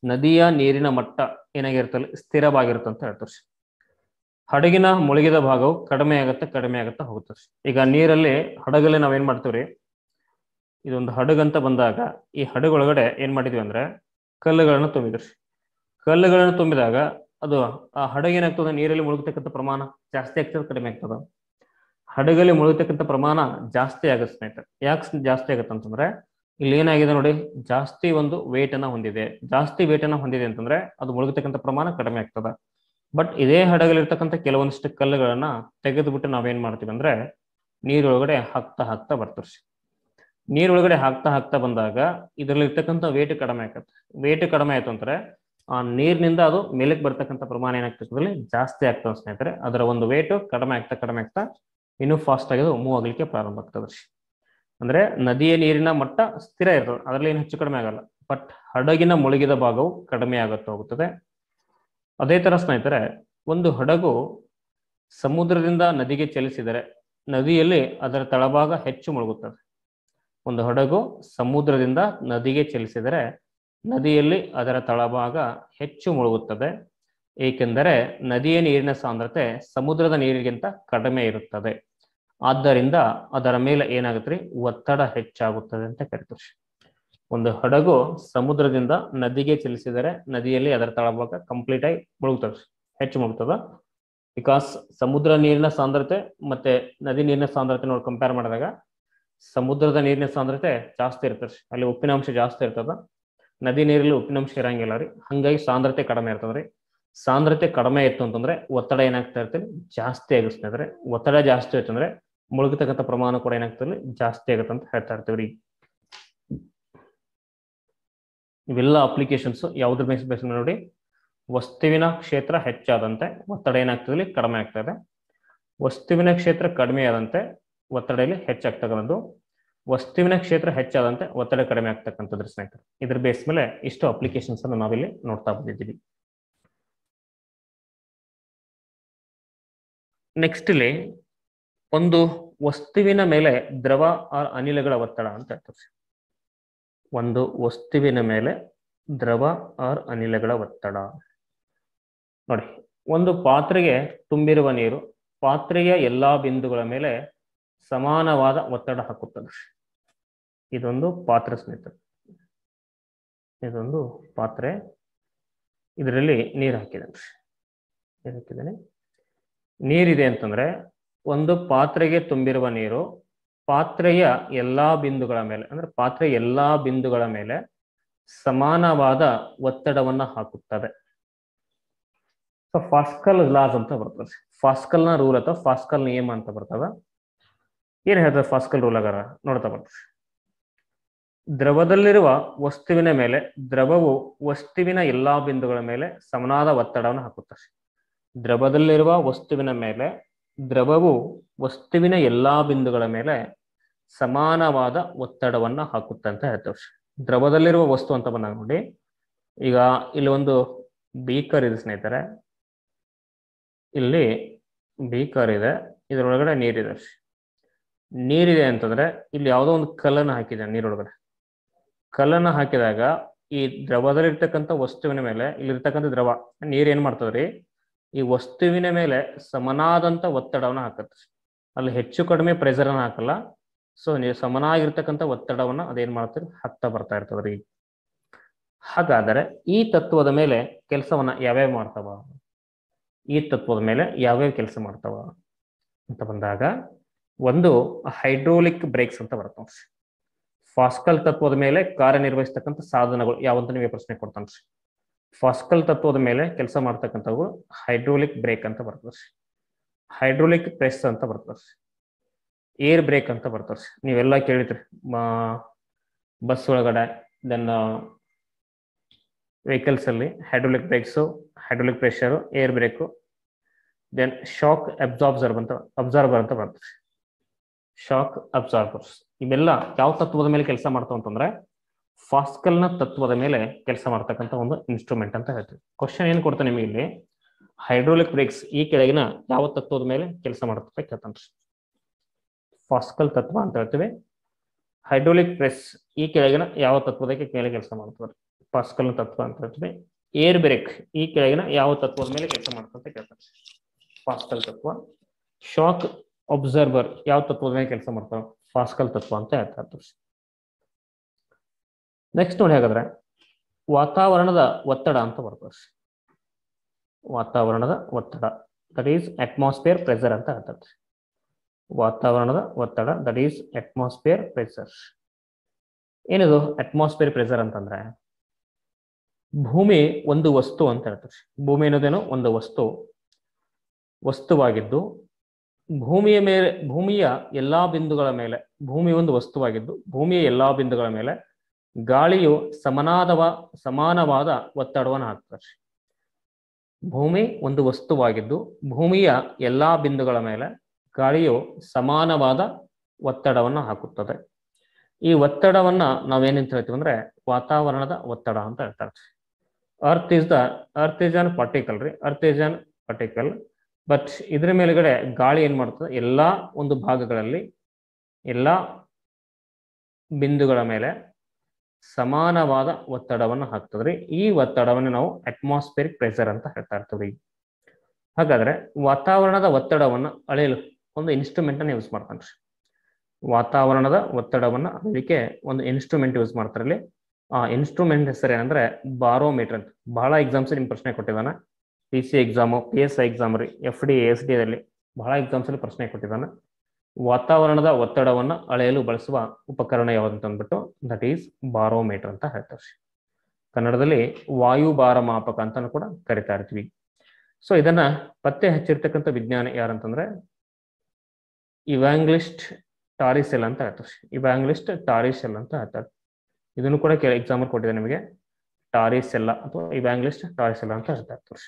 ನದಿಯ ನೀರಿನ ಮಟ್ಟ ಏನಾಗಿರ್ತದೆ ಸ್ಥಿರವಾಗಿರುತ್ತೆ ಅಂತ ಹೇಳ್ತಾರೆ. ಹಡಗಿನ ಮುಳುಗಿದ ಭಾಗವು ಕಡಿಮೆ ಆಗುತ್ತಾ ಹೋಗುತ್ತದೆ. ಈಗ ನೀರಲ್ಲಿ ಹಡಗಲ್ಲಿ ನಾವೇನ್ ಮಾಡ್ತೀವ್ರಿ, ಇದೊಂದು ಹಡಗಂತ ಬಂದಾಗ ಈ ಹಡಗೊಳಗಡೆ ಏನ್ ಮಾಡಿದ್ವಿ ಅಂದ್ರೆ ಕಲ್ಲುಗಳನ್ನು ತುಂಬಿದ್ರಿ. ಕಲ್ಲುಗಳನ್ನು ತುಂಬಿದಾಗ ಅದು ಆ ಹಡಗೇನಾಗ್ತದೆ ನೀರಲ್ಲಿ ಮುಳುಗತಕ್ಕಂಥ ಪ್ರಮಾಣ ಜಾಸ್ತಿ ಆಗ್ತದೆ ಕಡಿಮೆ ಆಗ್ತದ. ಹಡಗಲ್ಲಿ ಮುಳುಗತಕ್ಕಂಥ ಪ್ರಮಾಣ ಜಾಸ್ತಿ ಆಗುತ್ತೆ ಸ್ನೇಹಿತರೆ. ಯಾಕೆ ಜಾಸ್ತಿ ಆಗುತ್ತೆ ಅಂತಂದ್ರೆ ಇಲ್ಲಿ ಏನಾಗಿದೆ ನೋಡಿ, ಜಾಸ್ತಿ ಒಂದು ವೇಟ್ ಅನ್ನ ಹೊಂದಿದೆ. ಜಾಸ್ತಿ ವೇಟ್ ಅನ್ನ ಹೊಂದಿದೆ ಅಂತಂದ್ರೆ ಅದು ಮುಳುಗತಕ್ಕಂಥ ಪ್ರಮಾಣ ಕಡಿಮೆ ಆಗ್ತದೆ. ಬಟ್ ಇದೇ ಹಡಗಲ್ಲಿರ್ತಕ್ಕಂಥ ಕೆಲವೊಂದಿಷ್ಟು ಕಲ್ಲುಗಳನ್ನ ತೆಗೆದುಬಿಟ್ಟು ನಾವೇನ್ ಮಾಡ್ತೀವಿ ಅಂದ್ರೆ ನೀರೊಳಗಡೆ ಹಾಕ್ತಾ ಬರ್ತೀವಿ. ನೀರೊಳಗಡೆ ಹಾಕ್ತಾ ಬಂದಾಗ ಇದರಲ್ಲಿ ಇರ್ತಕ್ಕಂಥ ವೇಟ್ ಕಡಿಮೆ ಆಗತ್ತೆ. ವೇಟ್ ಕಡಿಮೆ ಆಯ್ತು ಅಂದ್ರೆ ಆ ನೀರಿನಿಂದ ಅದು ಮೇಲಕ್ಕೆ ಬರ್ತಕ್ಕಂಥ ಪ್ರಮಾಣ ಏನಾಗ್ತದೆ ಜಾಸ್ತಿ ಆಗ್ತದೆ ಸ್ನೇಹಿತರೆ. ಅದರ ಒಂದು ವೇಟ್ ಕಡಿಮೆ ಆಗ್ತಾ ಇನ್ನೂ ಫಾಸ್ಟ್ ಆಗಿ ಮೂವ್ ಆಗ್ಲಿಕ್ಕೆ ಪ್ರಾರಂಭ ಆಗ್ತದೆ. ಅಂದ್ರೆ ನದಿಯ ನೀರಿನ ಮಟ್ಟ ಸ್ಥಿರ ಇರ್ತದೆ, ಅದರಲ್ಲಿ ಏನು ಹೆಚ್ಚು ಕಡಿಮೆ ಆಗಲ್ಲ. ಬಟ್ ಹಡಗಿನ ಮುಳುಗಿದ ಭಾಗವು ಕಡಿಮೆ ಹೋಗುತ್ತದೆ. ಅದೇ ತರ ಸ್ನೇಹಿತರೆ ಒಂದು ಹಡಗು ಸಮುದ್ರದಿಂದ ನದಿಗೆ ಚಲಿಸಿದರೆ ನದಿಯಲ್ಲಿ ಅದರ ತಳಭಾಗ ಹೆಚ್ಚು ಮುಳುಗುತ್ತದೆ. ಒಂದು ಹಡಗು ಸಮುದ್ರದಿಂದ ನದಿಗೆ ಚಲಿಸಿದರೆ ನದಿಯಲ್ಲಿ ಅದರ ತಳಭಾಗ ಹೆಚ್ಚು ಮುಳುಗುತ್ತದೆ. ಏಕೆಂದರೆ ನದಿಯ ನೀರಿನ ಸಾಂದ್ರತೆ ಸಮುದ್ರದ ನೀರಿಗಿಂತ ಕಡಿಮೆ ಇರುತ್ತದೆ. ಆದ್ದರಿಂದ ಅದರ ಮೇಲೆ ಏನಾಗುತ್ತೆ ಒತ್ತಡ ಹೆಚ್ಚಾಗುತ್ತದೆ ಅಂತ ಕರಿತೀವಿ. ಒಂದು ಹಡಗು ಸಮುದ್ರದಿಂದ ನದಿಗೆ ಚಲಿಸಿದರೆ ನದಿಯಲ್ಲಿ ಅದರ ತಳಭಾಗ ಕಂಪ್ಲೀಟ್ ಆಗಿ ಮುಳುಗ್ತದೆ, ಹೆಚ್ಚು ಮುಳುಗ್ತದ. ಬಿಕಾಸ್ ಸಮುದ್ರ ನೀರಿನ ಸಾಂದ್ರತೆ ಮತ್ತೆ ನದಿ ನೀರಿನ ಸಾಂದ್ರತೆ ನೋಡಿ ಕಂಪೇರ್ ಮಾಡಿದಾಗ ಸಮುದ್ರದ ನೀರಿನ ಸಾಂದ್ರತೆ ಜಾಸ್ತಿ ಇರ್ತದೆ, ಅಲ್ಲಿ ಉಪ್ಪಿನಾಂಶ ಜಾಸ್ತಿ ಇರ್ತದ. ನದಿ ನೀರಲ್ಲಿ ಉಪ್ಪಿನಾಂಶ ಇರಂಗಿಲ್ಲ ರೀ, ಹಂಗಾಗಿ ಸಾಂದ್ರತೆ ಕಡಿಮೆ ಇರ್ತದ್ರಿ. ಸಾಂದ್ರತೆ ಕಡಿಮೆ ಇತ್ತು ಅಂತಂದ್ರೆ ಒತ್ತಡ ಏನಾಗ್ತಾ ಇರ್ತದೆ ಜಾಸ್ತಿ ಆಗಿಸ್ತಂದ್ರೆ, ಒತ್ತಡ ಜಾಸ್ತಿ ಆಯ್ತು ಅಂದ್ರೆ ಮುಳುಗತಕ್ಕಂಥ ಪ್ರಮಾಣ ಕೂಡ ಏನಾಗ್ತದೆ ಜಾಸ್ತಿ ಆಗುತ್ತೆ ಅಂತ ಹೇಳ್ತಾ ಇರ್ತೀವ್ರಿ. ಇವೆಲ್ಲ ಅಪ್ಲಿಕೇಶನ್ಸ್ ಯಾವ್ದ್ರ ಬೇಸ್ ನೋಡಿ, ವಸ್ತುವಿನ ಕ್ಷೇತ್ರ ಹೆಚ್ಚಾದಂತೆ ಒತ್ತಡ ಏನಾಗ್ತದೆ, ಕಡಿಮೆ ಆಗ್ತದೆ. ವಸ್ತುವಿನ ಕ್ಷೇತ್ರ ಕಡಿಮೆ ಆದಂತೆ ಒತ್ತಡ ಇಲ್ಲಿ ಹೆಚ್ಚಾಗ್ತಕ್ಕಂಥದ್ದು. ವಸ್ತುವಿನ ಕ್ಷೇತ್ರ ಹೆಚ್ಚಾದಂತೆ ಒತ್ತಡ ಕಡಿಮೆ ಆಗ್ತಕ್ಕಂಥದ್ದು ಸ್ನೇಹಿತರೆ. ಇದ್ರ ಬೇಸ್ ಮೇಲೆ ಇಷ್ಟು ಅಪ್ಲಿಕೇಶನ್ಸ್ ಅನ್ನು ನಾವಿಲ್ಲಿ ನೋಡ್ತಾ ಬಂದಿದ್ದೀವಿ. ನೆಕ್ಸ್ಟ್ ಇಲ್ಲಿ ಒಂದು ವಸ್ತುವಿನ ಮೇಲೆ ದ್ರವ ಅನಿಲಗಳ ಒತ್ತಡ ಅಂತ ಹೇಳ್ತಾರೆ. ಒಂದು ವಸ್ತುವಿನ ಮೇಲೆ ದ್ರವ ಆರ್ ಅನಿಲಗಳ ಒತ್ತಡ ನೋಡಿ. ಒಂದು ಪಾತ್ರೆಗೆ ತುಂಬಿರುವ ನೀರು ಪಾತ್ರೆಯ ಎಲ್ಲಾ ಬಿಂದುಗಳ ಮೇಲೆ ಸಮಾನವಾದ ಒತ್ತಡ ಹಾಕುತ್ತದೆ. ಇದೊಂದು ಪಾತ್ರೆ ಸ್ನೇಹಿತರೆ, ಇದೊಂದು ಪಾತ್ರೆ, ಇದರಲ್ಲಿ ನೀರು ಹಾಕಿದ್ದೇನೆ. ನೀರಿದೆ ಅಂತಂದ್ರೆ ಒಂದು ಪಾತ್ರೆಗೆ ತುಂಬಿರುವ ನೀರು ಪಾತ್ರೆಯ ಎಲ್ಲಾ ಬಿಂದುಗಳ ಮೇಲೆ, ಅಂದ್ರೆ ಪಾತ್ರೆಯ ಎಲ್ಲಾ ಬಿಂದುಗಳ ಮೇಲೆ ಸಮಾನವಾದ ಒತ್ತಡವನ್ನ ಹಾಕುತ್ತದೆ. ಸೊ ಪಾಸ್ಕಲ್ ಲಾಸ್ ಅಂತ ಬರ್ತದೆ. ಪಾಸ್ಕಲ್ನ ರೂಲ್ ಅಥವಾ ಪಾಸ್ಕಲ್ ನಿಯಮ ಅಂತ ಬರ್ತದ. ಏನ್ ಹೇಳ್ತದೆ ಪಾಸ್ಕಲ್ ರೂಲ್ ಆಗಾರ ನೋಡ್ತಾ ಬರ್ತದೆ. ದ್ರವದಲ್ಲಿರುವ ವಸ್ತುವಿನ ಮೇಲೆ ದ್ರವವು ವಸ್ತುವಿನ ಎಲ್ಲಾ ಬಿಂದುಗಳ ಮೇಲೆ ಸಮನಾದ ಒತ್ತಡವನ್ನು ಹಾಕುತ್ತದೆ. ದ್ರವದಲ್ಲಿರುವ ವಸ್ತುವಿನ ಮೇಲೆ ದ್ರವವು ವಸ್ತುವಿನ ಎಲ್ಲಾ ಬಿಂದುಗಳ ಮೇಲೆ ಸಮಾನವಾದ ಒತ್ತಡವನ್ನ ಹಾಕುತ್ತೆ ಅಂತ ಹೇಳ್ತೇವೆ. ದ್ರವದಲ್ಲಿರುವ ವಸ್ತು ಅಂತ ಬಂದಾಗ ನೋಡಿ, ಈಗ ಇಲ್ಲಿ ಒಂದು ಬೀಕರ್ ಇದೆ ಸ್ನೇಹಿತರೆ, ಇಲ್ಲಿ ಬೀಕರ್ ಇದೆ, ಇದರೊಳಗಡೆ ನೀರಿದೆ. ನೀರಿದೆ ಅಂತಂದ್ರೆ ಇಲ್ಲಿ ಯಾವುದೋ ಒಂದು ಕಲ್ಲನ್ನು ಹಾಕಿದೆ. ನೀರೊಳಗಡೆ ಕಲ್ಲನ್ನು ಹಾಕಿದಾಗ ಈ ದ್ರವದಲ್ಲಿರ್ತಕ್ಕಂಥ ವಸ್ತುವಿನ ಮೇಲೆ ಇಲ್ಲಿರ್ತಕ್ಕಂಥ ದ್ರವ ನೀರು ಏನ್ ಮಾಡ್ತದ್ರಿ, ಈ ವಸ್ತುವಿನ ಮೇಲೆ ಸಮನಾದಂತ ಒತ್ತಡವನ್ನ ಹಾಕತ್ತೆ. ಅಲ್ಲಿ ಹೆಚ್ಚು ಕಡಿಮೆ ಪ್ರೆಷರ್ ಅನ್ನ ಹಾಕಲ್ಲ. ಸೊ ನೀವು ಸಮನಾಗಿರ್ತಕ್ಕಂಥ ಒತ್ತಡವನ್ನ ಅದೇನ್ ಮಾಡ್ತೀರಿ, ಹಾಕ್ತಾ ಬರ್ತಾ ಇರ್ತದ್ರಿ. ಹಾಗಾದರೆ ಈ ತತ್ವದ ಮೇಲೆ ಕೆಲಸವನ್ನ ಯಾವ್ಯಾವ ಮಾಡ್ತಾವ, ಈ ತತ್ವದ ಮೇಲೆ ಯಾವ್ಯಾವ ಕೆಲಸ ಮಾಡ್ತಾವ ಅಂತ ಬಂದಾಗ ಒಂದು ಹೈಡ್ರೋಲಿಕ್ ಬ್ರೇಕ್ಸ್ ಅಂತ ಬರ್ತವೆ. ಪಾಸ್ಕಲ್ ತತ್ವದ ಮೇಲೆ ಕಾರ್ಯನಿರ್ವಹಿಸ್ತಕ್ಕಂಥ ಸಾಧನಗಳು ಯಾವಂತ ನೀವೇ ಪ್ರಶ್ನೆ ಕೊಡ್ತಾನ್ರಿ. ಪಾಸ್ಕಲ್ ತತ್ವದ ಮೇಲೆ ಕೆಲಸ ಮಾಡ್ತಕ್ಕಂಥವು ಹೈಡ್ರೋಲಿಕ್ ಬ್ರೇಕ್ ಅಂತ ಬರ್ತದೆ, ಹೈಡ್ರೋಲಿಕ್ ಪ್ರೆಸ್ ಅಂತ ಬರ್ತದೆ, ಏರ್ ಬ್ರೇಕ್ ಅಂತ ಬರ್ತದೆ. ನೀವೆಲ್ಲ ಕೇಳಿದ್ರಿ ಬಸ್ ಒಳಗಡೆ, ದೆನ್ ವೆಹಿಕಲ್ಸ್ ಅಲ್ಲಿ hydraulic brakes, hydraulic pressure, air brake, then shock absorber ಅಂತ ಬರ್ತದೆ. ಶಾಕ್ ಅಬ್ಸಾರ್ಬರ್ಸ್ ಇವೆಲ್ಲ ಯಾವ ತತ್ವದ ಮೇಲೆ ಕೆಲಸ ಮಾಡ್ತಾವ ಅಂತಂದ್ರೆ ಪಾಸ್ಕಲ್ನ ತತ್ವದ ಮೇಲೆ ಕೆಲಸ ಮಾಡ್ತಕ್ಕಂಥ ಒಂದು ಇನ್ಸ್ಟ್ರೂಮೆಂಟ್ ಅಂತ ಹೇಳ್ತೀವಿ. ಕ್ವಶನ್ ಏನ್ ಕೊಡ್ತಾನೆ ನಿಮಗೆ ಇಲ್ಲಿ, ಹೈಡ್ರೋಲಿಕ್ ಬ್ರೇಕ್ಸ್ ಈ ಕೆಳಗಿನ ಯಾವ ತತ್ವದ ಮೇಲೆ ಕೆಲಸ ಮಾಡುತ್ತೆ ಕೇಳ್ತಾನ್ರಿ. ಪಾಸ್ಕಲ್ ತತ್ವ ಅಂತ ಹೇಳ್ತೀವಿ. ಹೈಡ್ರೋಲಿಕ್ ಪ್ರೆಸ್ ಈ ಕೆಳಗಿನ ಯಾವ ತತ್ವದ ಮೇಲೆ ಕೆಲಸ ಮಾಡ್ತಾರೆ, ಪಾಸ್ಕಲ್ ತತ್ವ ಅಂತ ಹೇಳ್ತೀವಿ. ಏರ್ ಬ್ರೇಕ್ ಈ ಕೆಳಗಿನ ಯಾವ ತತ್ವದ ಮೇಲೆ ಕೆಲಸ ಮಾಡ್ತಂತ ಕೇಳ್ತಾರೆ, ಪಾಸ್ಕಲ್ ತತ್ವ. ಶಾಕ್ ಅಬ್ಸರ್ವರ್ ಯಾವ ತತ್ವದ ಮೇಲೆ ಕೆಲಸ ಮಾಡ್ತಾವ, ಪಾಸ್ಕಲ್ ತತ್ವ ಅಂತ ಹೇಳ್ತಾ ಇರ್ತೀವಿ. ನೆಕ್ಸ್ಟ್ ನೋಡಿ, ಹಾಗಾದ್ರೆ ವಾತಾವರಣದ ಒತ್ತಡ ಅಂತ ಬರ್ತದೆ. ವಾತಾವರಣದ ಒತ್ತಡ ದಟ್ ಈಸ್ ಅಟ್ಮಾಸ್ಫಿಯರ್ ಪ್ರೆಷರ್ ಅಂತ ಹೇಳ್ತಾರೆ. ವಾತಾವರಣದ ಒತ್ತಡ ದಟ್ ಈಸ್ ಅಟ್ಮಾಸ್ಫಿಯರ್ ಪ್ರೆಷರ್. ಏನಿದು ಅಟ್ಮಾಸ್ಫಿಯರ್ ಪ್ರೆಷರ್ ಅಂತಂದ್ರೆ, ಭೂಮಿ ಒಂದು ವಸ್ತು ಅಂತ ಹೇಳ್ತಾರೆ. ಭೂಮಿ ಅನ್ನೋದೇನೋ ಒಂದು ವಸ್ತುವಾಗಿದ್ದು ಭೂಮಿಯ ಎಲ್ಲಾ ಬಿಂದುಗಳ ಮೇಲೆ, ಭೂಮಿ ಒಂದು ವಸ್ತುವಾಗಿದ್ದು ಭೂಮಿಯ ಎಲ್ಲಾ ಬಿಂದುಗಳ ಮೇಲೆ ಗಾಳಿಯು ಸಮಾನವಾದ ಒತ್ತಡವನ್ನು ಹಾಕ್ತಾರೆ. ಭೂಮಿ ಒಂದು ವಸ್ತುವಾಗಿದ್ದು ಭೂಮಿಯ ಎಲ್ಲಾ ಬಿಂದುಗಳ ಮೇಲೆ ಗಾಳಿಯು ಸಮಾನವಾದ ಒತ್ತಡವನ್ನು ಹಾಕುತ್ತದೆ. ಈ ಒತ್ತಡವನ್ನ ನಾವೇನಂತ ಹೇಳ್ತೀವಿ ಅಂದ್ರೆ ವಾತಾವರಣದ ಒತ್ತಡ ಅಂತ ಹೇಳ್ತಾರೆ. ಅರ್ತ್ ಈಸ್ ಅನ್ ಪಾರ್ಟಿಕಲ್ ರೀ, earth is an particle. But ಇದ್ರ ಮೇಲ್ಗಡೆ ಗಾಳಿ ಏನ್ ಮಾಡ್ತದೆ, ಎಲ್ಲಾ ಒಂದು ಭಾಗಗಳಲ್ಲಿ ಎಲ್ಲಾ ಬಿಂದುಗಳ ಮೇಲೆ ಸಮಾನವಾದ ಒತ್ತಡವನ್ನು ಹಾಕ್ತದ್ರಿ. ಈ ಒತ್ತಡವನ್ನು ನಾವು ಅಟ್ಮಾಸ್ಫಿಯರಿಕ್ ಪ್ರೆಷರ್ ಅಂತ ಹೇಳ್ತಾ ಇರ್ತೀವಿ. ಹಾಗಾದ್ರೆ ವಾತಾವರಣದ ಒತ್ತಡವನ್ನು ಅಳೆಯಲು ಒಂದು ಇನ್ಸ್ಟ್ರೂಮೆಂಟ್ ಅನ್ನು ಯೂಸ್ ಮಾಡ್ತಾನೆ. ವಾತಾವರಣದ ಒತ್ತಡವನ್ನ ಅಳೆಯಲಿಕ್ಕೆ ಒಂದು ಇನ್ಸ್ಟ್ರೂಮೆಂಟ್ ಯೂಸ್ ಮಾಡ್ತಾರೆ. ಇಲ್ಲಿ ಆ ಇನ್ಸ್ಟ್ರೂಮೆಂಟ್ ಹೆಸರು ಏನಂದ್ರೆ ಬಾರೋಮೀಟರ್ ಅಂತ. ಬಹಳ ಎಕ್ಸಾಮ್ಸ್ ನಿಮ್ ಪ್ರಶ್ನೆ ಕೊಟ್ಟಿದ್ದಾನೆ. PC ಎಕ್ಸಾಮು, PSI ಎಕ್ಸಾಮ್ ರೀ, FD SD ದಲ್ಲಿ ಬಹಳ ಎಕ್ಸಾಮ್ಸ್ ಅಲ್ಲಿ ಪ್ರಶ್ನೆ ಕೊಟ್ಟಿದ್ದಾನೆ. ವಾತಾವರಣದ ಒತ್ತಡವನ್ನು ಅಳೆಯಲು ಬಳಸುವ ಉಪಕರಣ ಯಾವ್ದಂತ ಅಂದ್ಬಿಟ್ಟು ದಟ್ ಈಸ್ ಬಾರೋಮೀಟರ್ ಅಂತ ಹೇಳ್ತಾರೆ. ಕನ್ನಡದಲ್ಲಿ ವಾಯುಭಾರ ಮಾಪಕ ಅಂತ ಕೂಡ ಕರಿತಾ ಇರ್ತೀವಿ. ಸೊ ಇದನ್ನ ಪತ್ತೆ ಹಚ್ಚಿರ್ತಕ್ಕಂಥ ವಿಜ್ಞಾನಿ ಯಾರಂತಂದ್ರೆ ಇವಾಂಗ್ಲಿಸ್ಟ್ ಟಾರಿಸೆಲ್ ಅಂತ ಹೇಳ್ತಾರೆ. ಇವಾಂಗ್ಲಿಸ್ಟ್ ಟಾರಿಸೆಲ್ ಅಂತ ಹೇಳ್ತಾರೆ. ಇದನ್ನು ಕೂಡ ಎಕ್ಸಾಮ್ ಕೊಟ್ಟಿದೆ ನಿಮಗೆ. ಟಾರಿಸೆಲ್ಲ ಅಥವಾ ಇವಾಂಗ್ಲಿಸ್ಟ್ ಟಾರಿಸೆಲ್ಲ ಅಂತ ಹೇಳ್ತಾರೆ.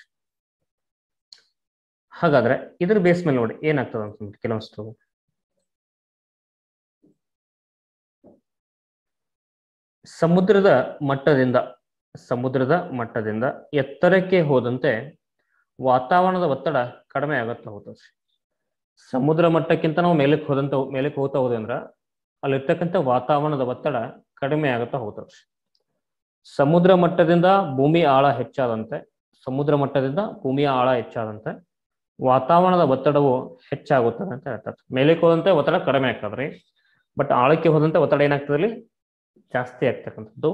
ಹಾಗಾದ್ರೆ ಇದ್ರ ಬೇಸ್ ಮೇಲೆ ನೋಡಿ ಏನಾಗ್ತದೆ ಅಂತಂದ್ರೆ ಕೆಲವಷ್ಟು ಸಮುದ್ರದ ಮಟ್ಟದಿಂದ ಎತ್ತರಕ್ಕೆ ಹೋದಂತೆ ವಾತಾವರಣದ ಒತ್ತಡ ಕಡಿಮೆ ಆಗುತ್ತಾ ಹೋಗ್ತದೆ. ಸಮುದ್ರ ಮಟ್ಟಕ್ಕಿಂತ ನಾವು ಮೇಲಕ್ಕೆ ಹೋಗ್ತಾ ಹೋದ್ವಿ ಅಂದ್ರೆ ಅಲ್ಲಿರ್ತಕ್ಕಂಥ ವಾತಾವರಣದ ಒತ್ತಡ ಕಡಿಮೆ ಆಗುತ್ತಾ ಹೋಗ್ತದೆ. ಸಮುದ್ರ ಮಟ್ಟದಿಂದ ಭೂಮಿಯ ಆಳ ಹೆಚ್ಚಾದಂತೆ ವಾತಾವರಣದ ಒತ್ತಡವು ಹೆಚ್ಚಾಗುತ್ತದೆ ಅಂತ ಹೇಳ್ತಾರೆ. ಮೇಲಕ್ಕೆ ಹೋದಂತೆ ಒತ್ತಡ ಕಡಿಮೆ ಆಗ್ತದ್ರಿ, ಬಟ್ ಆಳಕ್ಕೆ ಹೋದಂತೆ ಒತ್ತಡ ಏನಾಗ್ತದೆ ಜಾಸ್ತಿ ಆಗ್ತಕ್ಕಂಥದ್ದು.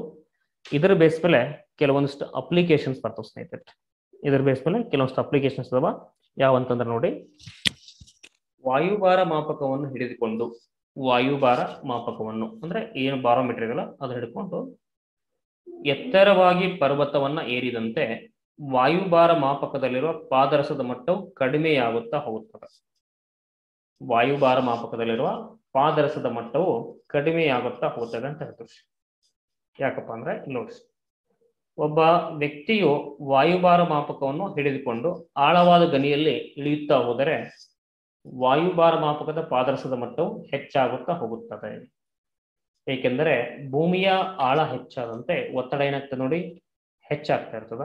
ಇದರ ಬೇಸ್ ಮೇಲೆ ಕೆಲವೊಂದಿಷ್ಟು ಅಪ್ಲಿಕೇಶನ್ಸ್ ಬರ್ತವೆ ಸ್ನೇಹಿತರೆ. ಇದರ ಬೇಸ್ ಮೇಲೆ ಕೆಲವೊಂದಿಷ್ಟು ಅಪ್ಲಿಕೇಶನ್ಸ್ ಅದಾವ. ಯಾವಂತಂದ್ರೆ ನೋಡಿ, ವಾಯುಭಾರ ಮಾಪಕವನ್ನು ಹಿಡಿದುಕೊಂಡು ಅಂದ್ರೆ ಏನು ಬಾರೋಮೀಟರ್ ಇದೆಯಲ್ಲ ಅದು ಹಿಡ್ಕೊಂಡು ಎತ್ತರವಾಗಿ ಪರ್ವತವನ್ನ ಏರಿದಂತೆ ವಾಯುಭಾರ ಮಾಪಕದಲ್ಲಿರುವ ಪಾದರಸದ ಮಟ್ಟವು ಕಡಿಮೆಯಾಗುತ್ತಾ ಹೋಗುತ್ತದೆ. ವಾಯುಭಾರ ಮಾಪಕದಲ್ಲಿರುವ ಪಾದರಸದ ಮಟ್ಟವು ಕಡಿಮೆಯಾಗುತ್ತಾ ಹೋಗುತ್ತದೆ ಅಂತ ಹೇಳ್ತೀವಿ. ಯಾಕಪ್ಪ ಅಂದ್ರೆ ನೋಡಿ, ಒಬ್ಬ ವ್ಯಕ್ತಿಯು ವಾಯುಭಾರ ಮಾಪಕವನ್ನು ಹಿಡಿದುಕೊಂಡು ಆಳವಾದ ಗಣಿಯಲ್ಲಿ ಇಳಿಯುತ್ತಾ ಹೋದರೆ ವಾಯುಭಾರ ಮಾಪಕದ ಪಾದರಸದ ಮಟ್ಟವು ಹೆಚ್ಚಾಗುತ್ತಾ ಹೋಗುತ್ತದೆ. ಏಕೆಂದರೆ ಭೂಮಿಯ ಆಳ ಹೆಚ್ಚಾದಂತೆ ಒತ್ತಡ ಏನಾಗ್ತದೆ ನೋಡಿ ಹೆಚ್ಚಾಗ್ತಾ ಇರ್ತದ.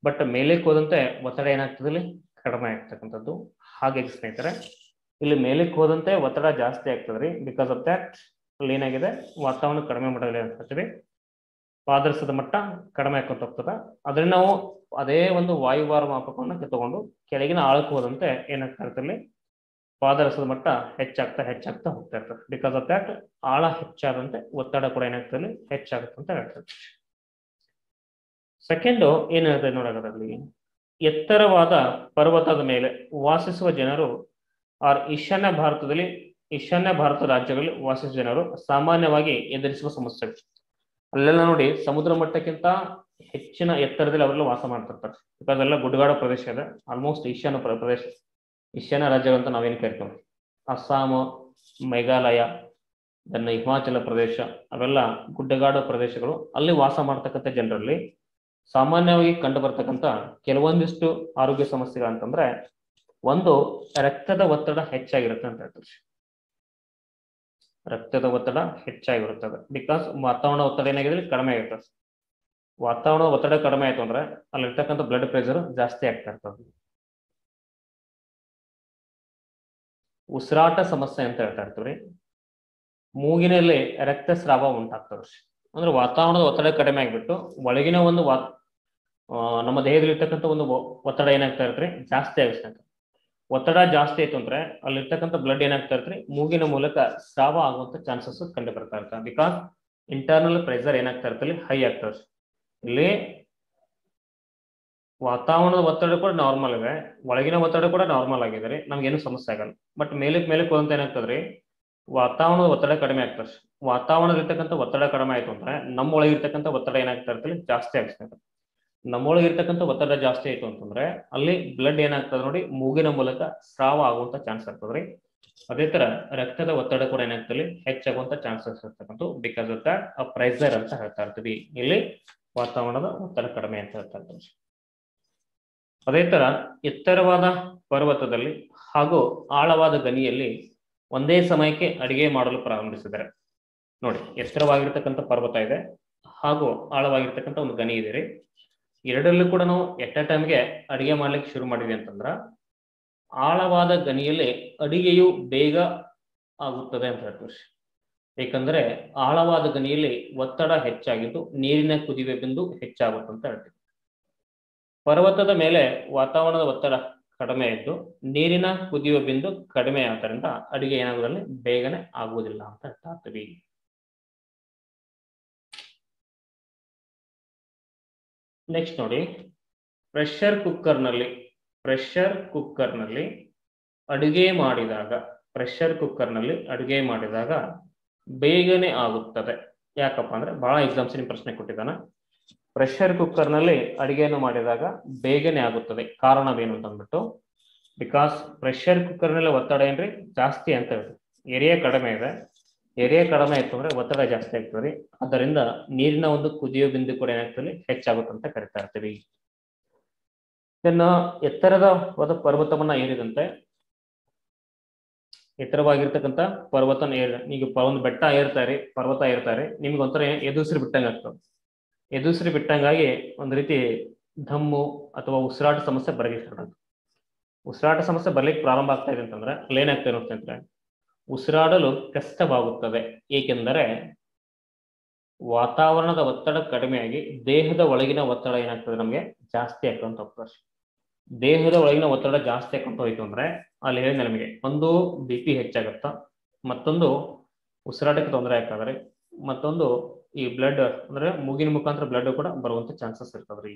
ಬಟ್ ಮೇಲಕ್ಕೆ ಹೋದಂತೆ ಒತ್ತಡ ಏನಾಗ್ತದೆ ಕಡಿಮೆ ಆಗ್ತಕ್ಕಂಥದ್ದು. ಹಾಗಾಗಿ ಸ್ನೇಹಿತರೆ, ಇಲ್ಲಿ ಮೇಲಕ್ಕೆ ಹೋದಂತೆ ಒತ್ತಡ ಜಾಸ್ತಿ ಆಗ್ತದ್ರಿ. ಬಿಕಾಸ್ ಆಫ್ ದಟ್ ಅಲ್ಲಿ ಏನಾಗಿದೆ, ವಾತಾವರಣ ಕಡಿಮೆ ಮಾಡಲಿ ಅಂತ ಹೇಳ್ತೀವಿ, ಪಾದರಸದ ಮಟ್ಟ ಕಡಿಮೆ ಆಗ್ಕೊಂತ ಹೋಗ್ತದ. ಅದನ್ನ ನಾವು ಅದೇ ಒಂದು ವಾಯುಭಾರ ಮಾಪಕವನ್ನು ತಗೊಂಡು ಕೆಳಗಿನ ಆಳಕ್ಕೆ ಹೋದಂತೆ ಏನಾಗ್ತಾ ಇರ್ತದೆ, ಪಾದರಸದ ಮಟ್ಟ ಹೆಚ್ಚಾಗ್ತಾ ಹೋಗ್ತಾ ಇರ್ತದೆ. ಬಿಕಾಸ್ ಆಫ್ ದಟ್ ಆಳ ಹೆಚ್ಚಾದಂತೆ ಒತ್ತಡ ಕೂಡ ಏನಾಗ್ತದೆ ಹೆಚ್ಚಾಗುತ್ತೆ ಅಂತ ಹೇಳ್ತದೆ. ಸೆಕೆಂಡ್ ಏನ್ ಹೇಳ್ತದೆ ನೋಡೋದ್ರಲ್ಲಿ, ಎತ್ತರವಾದ ಪರ್ವತದ ಮೇಲೆ ವಾಸಿಸುವ ಜನರು ಈಶಾನ್ಯ ಭಾರತ ರಾಜ್ಯಗಳಲ್ಲಿ ವಾಸಿಸುವ ಜನರು ಸಾಮಾನ್ಯವಾಗಿ ಎದುರಿಸುವ ಸಮಸ್ಯೆಗಳು. ಅಲ್ಲೆಲ್ಲ ನೋಡಿ ಸಮುದ್ರ ಮಟ್ಟಕ್ಕಿಂತ ಹೆಚ್ಚಿನ ಎತ್ತರದಲ್ಲಿ ಅವರೆಲ್ಲ ವಾಸ ಮಾಡ್ತಿರ್ತಾರೆ. ಬಿಕಾಸ್ ಎಲ್ಲ ಗುಡ್ಡಗಾಡು ಪ್ರದೇಶ ಇದೆ. ಆಲ್ಮೋಸ್ಟ್ ಈಶಾನ್ಯ ರಾಜ್ಯಗಳಂತ ನಾವೇನು ಕರಿತೀವಿ, ಅಸ್ಸಾಂ, ಮೇಘಾಲಯ, ಹಿಮಾಚಲ ಪ್ರದೇಶ, ಅವೆಲ್ಲ ಗುಡ್ಡಗಾಡು ಪ್ರದೇಶಗಳು. ಅಲ್ಲಿ ವಾಸ ಮಾಡ್ತಕ್ಕಂಥ ಜನರಲ್ಲಿ ಸಾಮಾನ್ಯವಾಗಿ ಕಂಡು ಬರ್ತಕ್ಕಂಥ ಕೆಲವೊಂದಿಷ್ಟು ಆರೋಗ್ಯ ಸಮಸ್ಯೆಗಳಂತಂದ್ರೆ, ಒಂದು ರಕ್ತದ ಒತ್ತಡ ಹೆಚ್ಚಾಗಿರುತ್ತೆ ಅಂತ ಹೇಳ್ತೀವಿ. ರಕ್ತದ ಒತ್ತಡ ಹೆಚ್ಚಾಗಿರುತ್ತದೆ. ಬಿಕಾಸ್ ವಾತಾವರಣ ಒತ್ತಡ ಏನಾಗಿದೆ ಕಡಿಮೆ ಆಗಿರ್ತದೆ. ವಾತಾವರಣ ಒತ್ತಡ ಕಡಿಮೆ ಆಯ್ತು ಅಂದ್ರೆ ಅಲ್ಲಿರ್ತಕ್ಕಂಥ ಬ್ಲಡ್ ಪ್ರೆಷರ್ ಜಾಸ್ತಿ ಆಗ್ತಾ ಇರ್ತದೆ. ಉಸಿರಾಟ ಸಮಸ್ಯೆ ಅಂತ ಹೇಳ್ತಾ ಇರ್ತೀವಿ. ಮೂಗಿನಲ್ಲಿ ರಕ್ತಸ್ರಾವ ಉಂಟಾಗ್ತದೆ. ಅಂದ್ರೆ ವಾತಾವರಣದ ಒತ್ತಡ ಕಡಿಮೆ ಆಗಿಬಿಟ್ಟು ಒಳಗಿನ ಒಂದು ನಮ್ಮ ದೇಹದಲ್ಲಿ ಇರ್ತಕ್ಕಂಥ ಒಂದು ಒತ್ತಡ ಏನಾಗ್ತಾ ಇರ್ತೀರಿ ಜಾಸ್ತಿ ಆಗಿಸ್ತದೆ. ಒತ್ತಡ ಜಾಸ್ತಿ ಆಯ್ತು ಅಂದ್ರೆ ಅಲ್ಲಿರ್ತಕ್ಕಂಥ ಬ್ಲಡ್ ಏನಾಗ್ತಾ ಇರ್ತೀರಿ ಮೂಗಿನ ಮೂಲಕ ಸ್ರಾವ ಆಗುವಂತ ಚಾನ್ಸಸ್ ಕಂಡು ಬರ್ತಾ ಇರ್ತದೆ. ಬಿಕಾಸ್ ಇಂಟರ್ನಲ್ ಪ್ರೆಷರ್ ಏನಾಗ್ತಾ ಇರ್ತದೆ ಹೈ ಆಗ್ತದೆ. ಇಲ್ಲಿ ವಾತಾವರಣದ ಒತ್ತಡ ಕೂಡ ನಾರ್ಮಲ್ ಇದೆ, ಒಳಗಿನ ಒತ್ತಡ ಕೂಡ ನಾರ್ಮಲ್ ಆಗಿದೆ, ನಮ್ಗೇನು ಸಮಸ್ಯೆ ಆಗಲ್ಲ. ಬಟ್ ಮೇಲಕ್ಕೆ ಹೋದಂತ ಏನಾಗ್ತದ್ರಿ, ವಾತಾವರಣದ ಒತ್ತಡ ಕಡಿಮೆ ಆಗ್ತದೆ. ವಾತಾವರಣದಲ್ಲಿರ್ತಕ್ಕಂಥ ಒತ್ತಡ ಕಡಿಮೆ ಆಯ್ತು ಅಂದ್ರೆ ನಮ್ಮೊಳಗಿರ್ತಕ್ಕಂಥ ಒತ್ತಡ ಏನಾಗ್ತಾ ಇರ್ತದೆ ಜಾಸ್ತಿ ಆಗ್ತದೆ. ನಮ್ಮೊಳಗಿರ್ತಕ್ಕಂಥ ಒತ್ತಡ ಜಾಸ್ತಿ ಆಯ್ತು ಅಂತಂದ್ರೆ ಅಲ್ಲಿ ಬ್ಲಡ್ ಏನಾಗ್ತದೆ ನೋಡಿ ಮೂಗಿನ ಮೂಲಕ ಸ್ರಾವ ಆಗುವಂತ ಚಾನ್ಸ್ ಆಗ್ತದ್ರಿ. ಅದೇ ತರ ರಕ್ತದ ಒತ್ತಡ ಕೂಡ ಏನಾಗ್ತದೆ ಹೆಚ್ಚಾಗುವಂತ ಚಾನ್ಸಸ್ ಇರ್ತಕ್ಕಂಥ. ಬಿಕಾಸ್ ಆಫ್ ದಟ್ ಪ್ರೆಷರ್ ಅಂತ ಹೇಳ್ತಾ ಇರ್ತೀವಿ. ಇಲ್ಲಿ ವಾತಾವರಣದ ಒತ್ತಡ ಕಡಿಮೆ ಅಂತ ಹೇಳ್ತಾ ಇರ್ತೀವಿ. ಅದೇ ತರ ಎತ್ತರವಾದ ಪರ್ವತದಲ್ಲಿ ಹಾಗೂ ಆಳವಾದ ಗಣಿಯಲ್ಲಿ ಒಂದೇ ಸಮಯಕ್ಕೆ ಅಡಿಗೆ ಮಾಡಲು ಪ್ರಾರಂಭಿಸಿದ್ದಾರೆ. ನೋಡಿ, ಎತ್ತರವಾಗಿರ್ತಕ್ಕಂಥ ಪರ್ವತ ಇದೆ ಹಾಗೂ ಆಳವಾಗಿರ್ತಕ್ಕಂಥ ಒಂದು ಗಣಿ ಇದೆ ರೀ. ಎರಡರಲ್ಲೂ ಕೂಡ ನಾವು ಎಟ್ ಎ ಟೈಮ್ಗೆ ಅಡಿಗೆ ಮಾಡ್ಲಿಕ್ಕೆ ಶುರು ಮಾಡಿದ್ವಿ ಅಂತಂದ್ರ ಆಳವಾದ ಗಣಿಯಲ್ಲಿ ಅಡಿಗೆಯು ಬೇಗ ಆಗುತ್ತದೆ ಅಂತ ಹೇಳ್ತೀವಿ. ಏಕೆಂದ್ರೆ ಆಳವಾದ ಗಣಿಯಲ್ಲಿ ಒತ್ತಡ ಹೆಚ್ಚಾಗಿದ್ದು ನೀರಿನ ಕುದಿಯುವ ಬಿಂದು ಹೆಚ್ಚಾಗುತ್ತೆ ಅಂತ ಹೇಳ್ತೀವಿ. ಪರ್ವತದ ಮೇಲೆ ವಾತಾವರಣದ ಒತ್ತಡ ಕಡಿಮೆ ಇದ್ದು ನೀರಿನ ಕುದಿಯುವ ಬಿಂದು ಕಡಿಮೆ ಆದ್ದರಿಂದ ಅಡಿಗೆ ಏನಾಗುವುದಲ್ಲಿ ಬೇಗನೆ ಆಗುವುದಿಲ್ಲ ಅಂತ ಹೇಳ್ತೀವಿ. ನೆಕ್ಸ್ಟ್ ನೋಡಿ, ಪ್ರೆಷರ್ ಕುಕ್ಕರ್ನಲ್ಲಿ ಅಡುಗೆ ಮಾಡಿದಾಗ ಬೇಗನೆ ಆಗುತ್ತದೆ. ಯಾಕಪ್ಪ ಅಂದ್ರೆ ಬಹಳ ಎಕ್ಸಾಮ್ಸ್ ಪ್ರಶ್ನೆ ಕೊಟ್ಟಿದ್ದಾನೆ. ಪ್ರೆಷರ್ ಕುಕ್ಕರ್ನಲ್ಲಿ ಅಡಿಗೆಯನ್ನು ಮಾಡಿದಾಗ ಬೇಗನೆ ಆಗುತ್ತದೆ, ಕಾರಣವೇನು ಅಂತ ಅಂದ್ಬಿಟ್ಟು, ಬಿಕಾಸ್ ಪ್ರೆಷರ್ ಕುಕ್ಕರ್ನಲ್ಲಿ ಒತ್ತಡ ಏನ್ರಿ ಜಾಸ್ತಿ ಅಂತ ಹೇಳ್ತೀವಿ, ಏರಿಯಾ ಕಡಿಮೆ ಇದೆ, ಏರಿಯಾ ಕಡಿಮೆ ಆಯ್ತು ಅಂದ್ರೆ ಒತ್ತಡ ಜಾಸ್ತಿ ಆಗ್ತದೆ. ಆದ್ದರಿಂದ ನೀರಿನ ಒಂದು ಕುದಿಯೋ ಬಿಂದು ಕೂಡ ಏನಾಗ್ತದೆ, ಹೆಚ್ಚಾಗುತ್ತೆ ಅಂತ ಕರಿತಾ ಇರ್ತೀವಿ. ಇನ್ನು ಎತ್ತರದ ಪರ್ವತವನ್ನ ಏರಿದಂತೆ, ಎತ್ತರವಾಗಿರ್ತಕ್ಕಂಥ ಪರ್ವತನ ಈಗ ಒಂದು ಬೆಟ್ಟ ಏರ್ತಾರೆ, ಪರ್ವತ ಏರ್ತಾರೆ, ನಿಮ್ಗೆ ಒಂಥರ ಎದುಸಿರು ಬಿಟ್ಟಂಗೆ ಆಗ್ತದೆ. ಎದುಸಿರು ಬಿಟ್ಟಂಗಾಗಿ ಒಂದು ರೀತಿ ದಮ್ಮು ಅಥವಾ ಉಸಿರಾಟ ಸಮಸ್ಯೆ ಬರಲಿಕ್ಕೆ ಸ್ಟಾರ್ಟ್ ಆಗ್ತದೆ. ಉಸಿರಾಟ ಸಮಸ್ಯೆ ಬರ್ಲಿಕ್ಕೆ ಪ್ರಾರಂಭ ಆಗ್ತಾ ಇದೆ ಅಂತಂದ್ರೆ ಏನಾಗ್ತದೆ ನೋಡ್ತಂದ್ರೆ ಉಸಿರಾಡಲು ಕಷ್ಟವಾಗುತ್ತದೆ. ಏಕೆಂದರೆ ವಾತಾವರಣದ ಒತ್ತಡ ಕಡಿಮೆಯಾಗಿ ದೇಹದ ಒಳಗಿನ ಒತ್ತಡ ಏನಾಗ್ತದೆ, ನಮಗೆ ಜಾಸ್ತಿ ಆಗ್ತಂತ ಹೋಗ್ತದೆ. ದೇಹದ ಒಳಗಿನ ಒತ್ತಡ ಜಾಸ್ತಿ ಆಗ್ಕೊಂತ ಹೋಯ್ತು ಅಂದ್ರೆ ಅಲ್ಲಿ ಹೇಳಿದ ನಮಗೆ ಒಂದು BP ಹೆಚ್ಚಾಗತ್ತ, ಮತ್ತೊಂದು ಉಸಿರಾಟಕ್ಕೆ ತೊಂದರೆ ಆಗ್ತದ್ರಿ, ಮತ್ತೊಂದು ಈ ಬ್ಲಡ್ ಅಂದ್ರೆ ಮೂಗಿನ ಮುಖಾಂತರ ಬ್ಲಡ್ ಕೂಡ ಬರುವಂತ ಚಾನ್ಸಸ್ ಇರ್ತದ್ರಿ.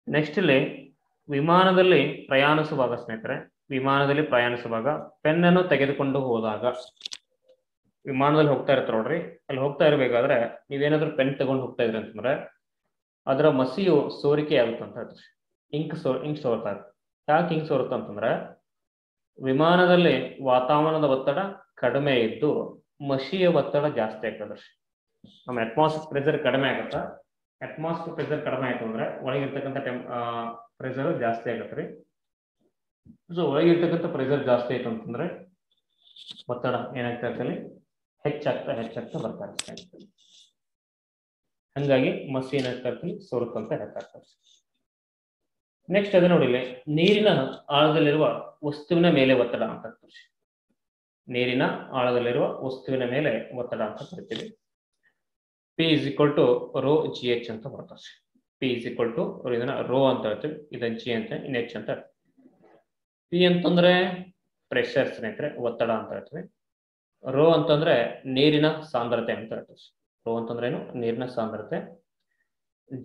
ನೆಕ್ಸ್ಟ್ ಇಲ್ಲಿ ವಿಮಾನದಲ್ಲಿ ಪ್ರಯಾಣಿಸುವಾಗ ಸ್ನೇಹಿತರೆ, ವಿಮಾನದಲ್ಲಿ ಪ್ರಯಾಣಿಸುವಾಗ ಪೆನ್ನನ್ನು ತೆಗೆದುಕೊಂಡು ಹೋದಾಗ, ವಿಮಾನದಲ್ಲಿ ಹೋಗ್ತಾ ಇರ್ತಾರೆ ನೋಡ್ರಿ, ಅಲ್ಲಿ ಹೋಗ್ತಾ ಇರ್ಬೇಕಾದ್ರೆ ನೀವೇನಾದ್ರೂ ಪೆನ್ ತಗೊಂಡು ಹೋಗ್ತಾ ಇದ್ರಿ ಅಂತಂದ್ರೆ ಅದರ ಮಸಿಯು ಸೋರಿಕೆ ಆಗುತ್ತೆ ಅಂತ ಹೇಳ್ತಾರೆ. ಇಂಕ್ ಸೋರ್ತಾ ಇರುತ್ತೆ. ಯಾಕೆ ಇಂಕ್ ಸೋರುತ್ತೆ ಅಂತಂದ್ರೆ ವಿಮಾನದಲ್ಲಿ ವಾತಾವರಣದ ಒತ್ತಡ ಕಡಿಮೆ ಇದ್ದು ಮಸಿಯ ಒತ್ತಡ ಜಾಸ್ತಿ ಆಗ್ತದೆ. ನಮ್ಮ ಅಟ್ಮಾಸ್ಫಿಯರ್ ಪ್ರೆಷರ್ ಕಡಿಮೆ ಆಗುತ್ತಾ, ಅಟ್ಮಾಸ್ಫಿಯರ್ ಪ್ರೆಷರ್ ಕಡಿಮೆ ಆಯ್ತು ಅಂದ್ರೆ ಒಳಗಿರ್ತಕ್ಕಂಥ ಪ್ರೆಷರ್ ಜಾಸ್ತಿ ಆಗತ್ತೆ ರೀ. ಸೊ ಒಳಗಿರ್ತಕ್ಕಂಥ ಪ್ರೆಷರ್ ಜಾಸ್ತಿ ಆಯ್ತು ಅಂತಂದ್ರೆ ಒತ್ತಡ ಏನಾಗ್ತಾ ಇರ್ತದೆ, ಹೆಚ್ಚಾಗ್ತಾ ಬರ್ತಾ ಇರ್ತದೆ. ಹಂಗಾಗಿ ಮಸಿ ಏನಾಗ್ತಾ ಇರ್ತೀವಿ, ಸೋರುತ್ತಂತ ಹೇಳ್ತಾ ಇರ್ತಾರೆ. ನೆಕ್ಸ್ಟ್ ಅದೇ ನೋಡಿ, ನೀರಿನ ಆಳದಲ್ಲಿರುವ ವಸ್ತುವಿನ ಮೇಲೆ ಒತ್ತಡ ಅಂತ ಹೇಳ್ತಾರೆ. ನೀರಿನ ಆಳದಲ್ಲಿರುವ ವಸ್ತುವಿನ ಮೇಲೆ ಒತ್ತಡ ಅಂತ ಕರಿತೀವಿ. P = ρ GH ಅಂತ ಬರ್ತದೆ. P = ಇದನ್ನ ರೋ ಅಂತ ಹೇಳ್ತೀವಿ, ಇದನ್ನ G ಅಂತ, ಇನ್ H ಅಂತ. P ಅಂತಂದ್ರೆ ಪ್ರೆಷರ್ ಸ್ನೇಹಿತರೆ, ಒತ್ತಡ ಅಂತ ಹೇಳ್ತೀವಿ. ರೋ ಅಂತಂದ್ರೆ ನೀರಿನ ಸಾಂದ್ರತೆ ಅಂತ ಹೇಳ್ತೀವಿ. ರೋ ಅಂತಂದ್ರೆ ಏನು, ನೀರಿನ ಸಾಂದ್ರತೆ.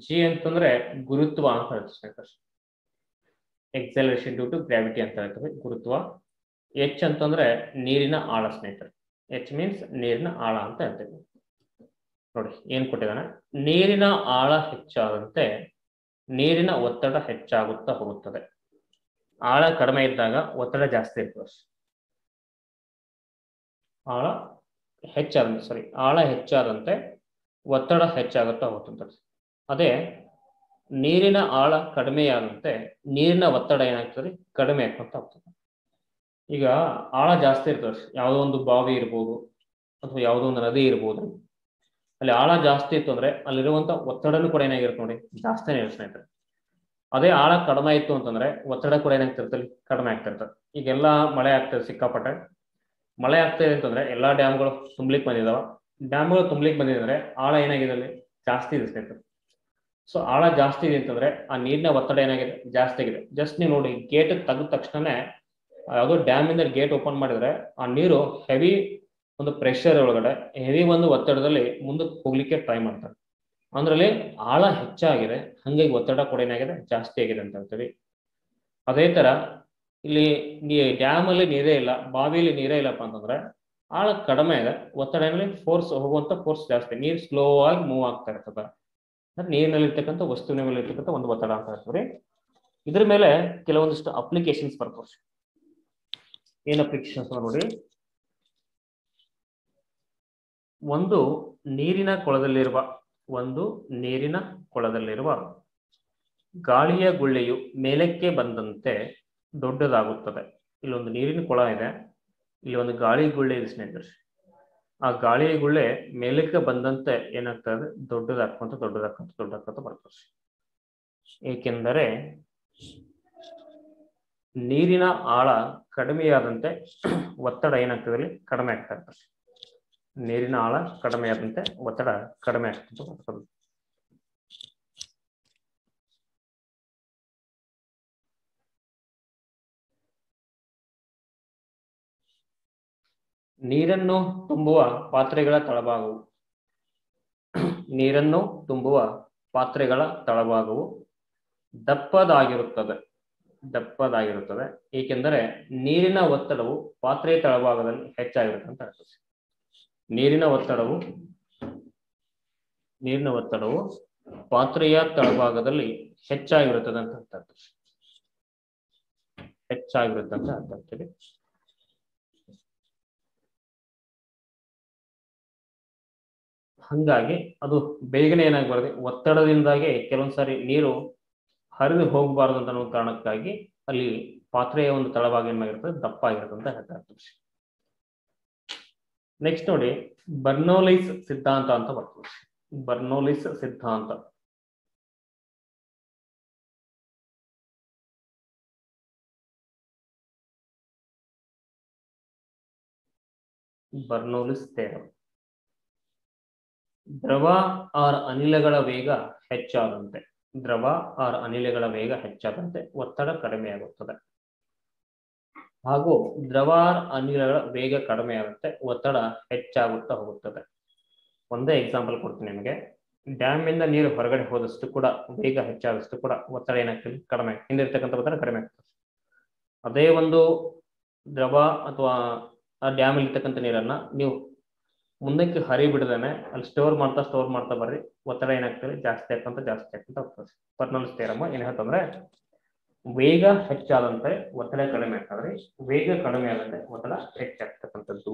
G ಅಂತಂದ್ರೆ ಗುರುತ್ವ ಅಂತ ಹೇಳ್ತೀವಿ ಸ್ನೇಹಿತರೆ, ಎಕ್ಸಲರೇಷನ್ ಡ್ಯೂ ಟು ಗ್ರಾವಿಟಿ ಅಂತ ಹೇಳ್ತೀವಿ, ಗುರುತ್ವ. H ಅಂತಂದ್ರೆ ನೀರಿನ ಆಳ ಸ್ನೇಹಿತರೆ, H ಮೀನ್ಸ್ ನೀರಿನ ಆಳ ಅಂತ ಹೇಳ್ತೀವಿ. ನೋಡಿ ಏನ್ ಕೊಟ್ಟಿದ್ದಾನೆ, ನೀರಿನ ಆಳ ಹೆಚ್ಚಾದಂತೆ ನೀರಿನ ಒತ್ತಡ ಹೆಚ್ಚಾಗುತ್ತಾ ಹೋಗುತ್ತದೆ. ಆಳ ಕಡಿಮೆ ಇದ್ದಾಗ ಒತ್ತಡ ಜಾಸ್ತಿ ಇರ್ತದೆ. ಆಳ ಹೆಚ್ಚಾದಂತೆ ಒತ್ತಡ ಹೆಚ್ಚಾಗುತ್ತಾ ಹೋಗ್ತದೆ. ಅದೇ ನೀರಿನ ಆಳ ಕಡಿಮೆಯಾದಂತೆ ನೀರಿನ ಒತ್ತಡ ಏನಾಗ್ತದೆ, ಕಡಿಮೆ ಆಗ್ತಾ ಹೋಗ್ತದೆ. ಈಗ ಆಳ ಜಾಸ್ತಿ ಇರ್ತದೆ, ಯಾವುದೋ ಒಂದು ಬಾವಿ ಇರ್ಬೋದು ಅಥವಾ ಯಾವುದೋ ಒಂದು ನದಿ ಇರ್ಬೋದು, ಅಲ್ಲಿ ಆಳ ಜಾಸ್ತಿ ಇತ್ತು ಅಂದ್ರೆ ಅಲ್ಲಿರುವಂತ ಒತ್ತಡನೂ ಕೂಡ ಏನಾಗಿರುತ್ತೆ ನೋಡಿ, ಜಾಸ್ತಿನೇ ಇರುತ್ತೆ ಸ್ನೇಹಿತರೆ. ಅದೇ ಆಳ ಕಡಿಮೆ ಇತ್ತು ಅಂತಂದ್ರೆ ಒತ್ತಡ ಕೂಡ ಏನಾಗ್ತಿರ್ತದೆ, ಕಡಿಮೆ ಆಗ್ತಿರ್ತದೆ. ಈಗೆಲ್ಲ ಮಳೆ ಆಗ್ತದೆ, ಸಿಕ್ಕಾಪಟ್ಟೆ ಮಳೆ ಆಗ್ತದೆ ಅಂತಂದ್ರೆ ಎಲ್ಲಾ ಡ್ಯಾಮ್ಗಳು ತುಂಬ್ಲಿಕ್ಕೆ ಬಂದಿದಾವ. ಡ್ಯಾಮ್ಗಳು ತುಂಬ್ಲಿಕ್ಕೆ ಬಂದಿದ್ರೆ ಆಳ ಏನಾಗಿದೆ, ಅಲ್ಲಿ ಜಾಸ್ತಿ ಇದೆ ಸ್ನೇಹಿತರೆ. ಸೊ ಆಳ ಜಾಸ್ತಿ ಇದೆ ಅಂತಂದ್ರೆ ಆ ನೀರಿನ ಒತ್ತಡ ಏನಾಗಿದೆ, ಜಾಸ್ತಿ ಆಗಿದೆ. ಜಸ್ಟ್ ನೀವು ನೋಡಿ, ಗೇಟ್ ತೆಗೆದ ತಕ್ಷಣ ಯಾವುದೋ ಡ್ಯಾಮ್ ಇಂದ ಗೇಟ್ ಓಪನ್ ಮಾಡಿದ್ರೆ ಆ ನೀರು ಹೆವಿ ಒಂದು ಪ್ರೆಷರ್ ಒಳಗಡೆ, ಹೆವಿ ಒಂದು ಒತ್ತಡದಲ್ಲಿ ಮುಂದಕ್ಕೆ ಹೋಗ್ಲಿಕ್ಕೆ ಟ್ರೈ ಮಾಡ್ತಾರೆ. ಅಂದ್ರಲ್ಲಿ ಆಳ ಹೆಚ್ಚಾಗಿದೆ, ಹಂಗಾಗಿ ಒತ್ತಡ ಕೂಡ ಏನಾಗಿದೆ, ಜಾಸ್ತಿ ಆಗಿದೆ ಅಂತ ಹೇಳ್ತೀವಿ. ಅದೇ ತರ ಇಲ್ಲಿ ಡ್ಯಾಮ್ ಅಲ್ಲಿ ನೀರೇ ಇಲ್ಲ, ಬಾವಿಯಲ್ಲಿ ನೀರೇ ಇಲ್ಲಪ್ಪ ಅಂತಂದ್ರೆ ಆಳ ಕಡಿಮೆ ಇದೆ, ಒತ್ತಡ ಏನಲ್ಲಿ ಫೋರ್ಸ್ ಹೋಗುವಂತ ಫೋರ್ಸ್ ಜಾಸ್ತಿ, ನೀರು ಸ್ಲೋ ಆಗಿ ಮೂವ್ ಆಗ್ತಾ ಇರ್ತದೆ. ನೀರಿನಲ್ಲಿ ಇರ್ತಕ್ಕಂಥ ವಸ್ತುವಿನ ಮೇಲೆ ಇರ್ತಕ್ಕಂಥ ಒಂದು ಒತ್ತಡ ಅಂತ ಹೇಳ್ತೀವಿ. ಇದ್ರ ಮೇಲೆ ಕೆಲವೊಂದಿಷ್ಟು ಅಪ್ಲಿಕೇಶನ್ಸ್ ಬರ್ತವೆ. ಏನ್ ಅಪ್ಲಿಕೇಶನ್ಸ್ ನೋಡಿ, ಒಂದು ನೀರಿನ ಕೊಳದಲ್ಲಿರುವ ಗಾಳಿಯ ಗುಳ್ಳೆಯು ಮೇಲಕ್ಕೆ ಬಂದಂತೆ ದೊಡ್ಡದಾಗುತ್ತದೆ. ಇಲ್ಲೊಂದು ನೀರಿನ ಕೊಳ ಇದೆ, ಇಲ್ಲಿ ಒಂದು ಗಾಳಿ ಗುಳ್ಳೆ ಇದೆ ಸ್ನೇಹಿತರೆ. ಆ ಗಾಳಿಯ ಗುಳ್ಳೆ ಮೇಲಕ್ಕೆ ಬಂದಂತೆ ಏನಾಗ್ತದೆ, ದೊಡ್ಡದಾಗ್ಕೊಂತ ಬರ್ತದೆ. ಏಕೆಂದರೆ ನೀರಿನ ಆಳ ಕಡಿಮೆಯಾದಂತೆ ಒತ್ತಡ ಏನಾಗ್ತದೆ, ಕಡಿಮೆ ಆಗ್ತಾ ಇರ್ತದೆ. ನೀರಿನ ಆಳ ಕಡಿಮೆಯಾದಂತೆ ಒತ್ತಡ ಕಡಿಮೆ ಆಗ್ತಾ ಬರ್ತದೆ. ನೀರನ್ನು ತುಂಬುವ ಪಾತ್ರೆಗಳ ತಳಭಾಗವು ದಪ್ಪದಾಗಿರುತ್ತದೆ, ಏಕೆಂದರೆ ನೀರಿನ ಒತ್ತಡವು ಪಾತ್ರೆಯ ತಳಭಾಗದಲ್ಲಿ ಹೆಚ್ಚಾಗಿರುತ್ತೆ ಅಂತ ಹೇಳ್ತದೆ. ನೀರಿನ ಒತ್ತಡವು ಪಾತ್ರೆಯ ತಳಭಾಗದಲ್ಲಿ ಹೆಚ್ಚಾಗಿರುತ್ತದೆ ಅಂತ ಹೇಳ್ತೀವಿ. ಹಂಗಾಗಿ ಅದು ಬೇಗನೆ ಏನಾಗಬಾರ್ದು, ಒತ್ತಡದಿಂದಾಗಿ ಕೆಲವೊಂದ್ಸಾರಿ ನೀರು ಹರಿದು ಹೋಗಬಾರ್ದು ಅಂತ ಅನ್ನೋ ಕಾರಣಕ್ಕಾಗಿ ಅಲ್ಲಿ ಪಾತ್ರೆಯ ಒಂದು ತಳಭಾಗ ಏನಾಗಿರ್ತದೆ, ದಪ್ಪ ಆಗಿರುತ್ತೆ ಅಂತ ಹೇಳ್ತಾರೆ. ನೆಕ್ಸ್ಟ್ ನೋಡಿ, ಬರ್ನೌಲಿಸ್ ಸಿದ್ಧಾಂತ ಅಂತ ಬರ್ತದೆ. ಬರ್ನೌಲಿಸ್ ಸಿದ್ಧಾಂತ. Bernoulli's theorem. ದ್ರವ ಆರ್ ಅನಿಲಗಳ ವೇಗ ಹೆಚ್ಚಾದಂತೆ, ದ್ರವ ಆರ್ ಅನಿಲಗಳ ವೇಗ ಹೆಚ್ಚಾದಂತೆ ಒತ್ತಡ ಕಡಿಮೆಯಾಗುತ್ತದೆ. ಹಾಗೂ ದ್ರವ ಅನಿಲಗಳ ವೇಗ ಕಡಿಮೆ ಆಗುತ್ತೆ, ಒತ್ತಡ ಹೆಚ್ಚಾಗುತ್ತಾ ಹೋಗುತ್ತದೆ. ಒಂದೇ ಎಕ್ಸಾಂಪಲ್ ಕೊಡ್ತೀನಿ ನಿಮಗೆ. ಡ್ಯಾಮ್ ಇಂದ ನೀರು ಹೊರಗಡೆ ಹೋದಷ್ಟು ಕೂಡ ವೇಗ ಹೆಚ್ಚಾದಷ್ಟು ಕೂಡ ಒತ್ತಡ ಏನಾಗ್ತದೆ, ಕಡಿಮೆ, ಹಿಂದಿರ್ತಕ್ಕಂಥ ಒತ್ತಡ ಕಡಿಮೆ ಆಗ್ತದೆ. ಅದೇ ಒಂದು ದ್ರವ ಅಥವಾ ಆ ಡ್ಯಾಮ್ ಇರ್ತಕ್ಕಂಥ ನೀರನ್ನ ನೀವು ಮುಂದಕ್ಕೆ ಹರಿಬಿಡದೇನೆ ಅಲ್ಲಿ ಸ್ಟೋರ್ ಮಾಡ್ತಾ ಬರ್ರಿ, ಒತ್ತಡ ಏನಾಗ್ತದೆ, ಜಾಸ್ತಿ ಆಗ್ತಂತ ಹೋಗ್ತದೆ. ಬರ್ನೌಲಿಸ್ ಥಿಯರಂ ಏನ್ ಹೇಳ್ತಂದ್ರೆ, ವೇಗ ಹೆಚ್ಚಾದಂತೆ ಒತ್ತಡ ಕಡಿಮೆ ಆಗ್ತದೆ, ವೇಗ ಕಡಿಮೆ ಆದಂತೆ ಒತ್ತಡ ಹೆಚ್ಚಾಗ್ತಕ್ಕಂಥದ್ದು.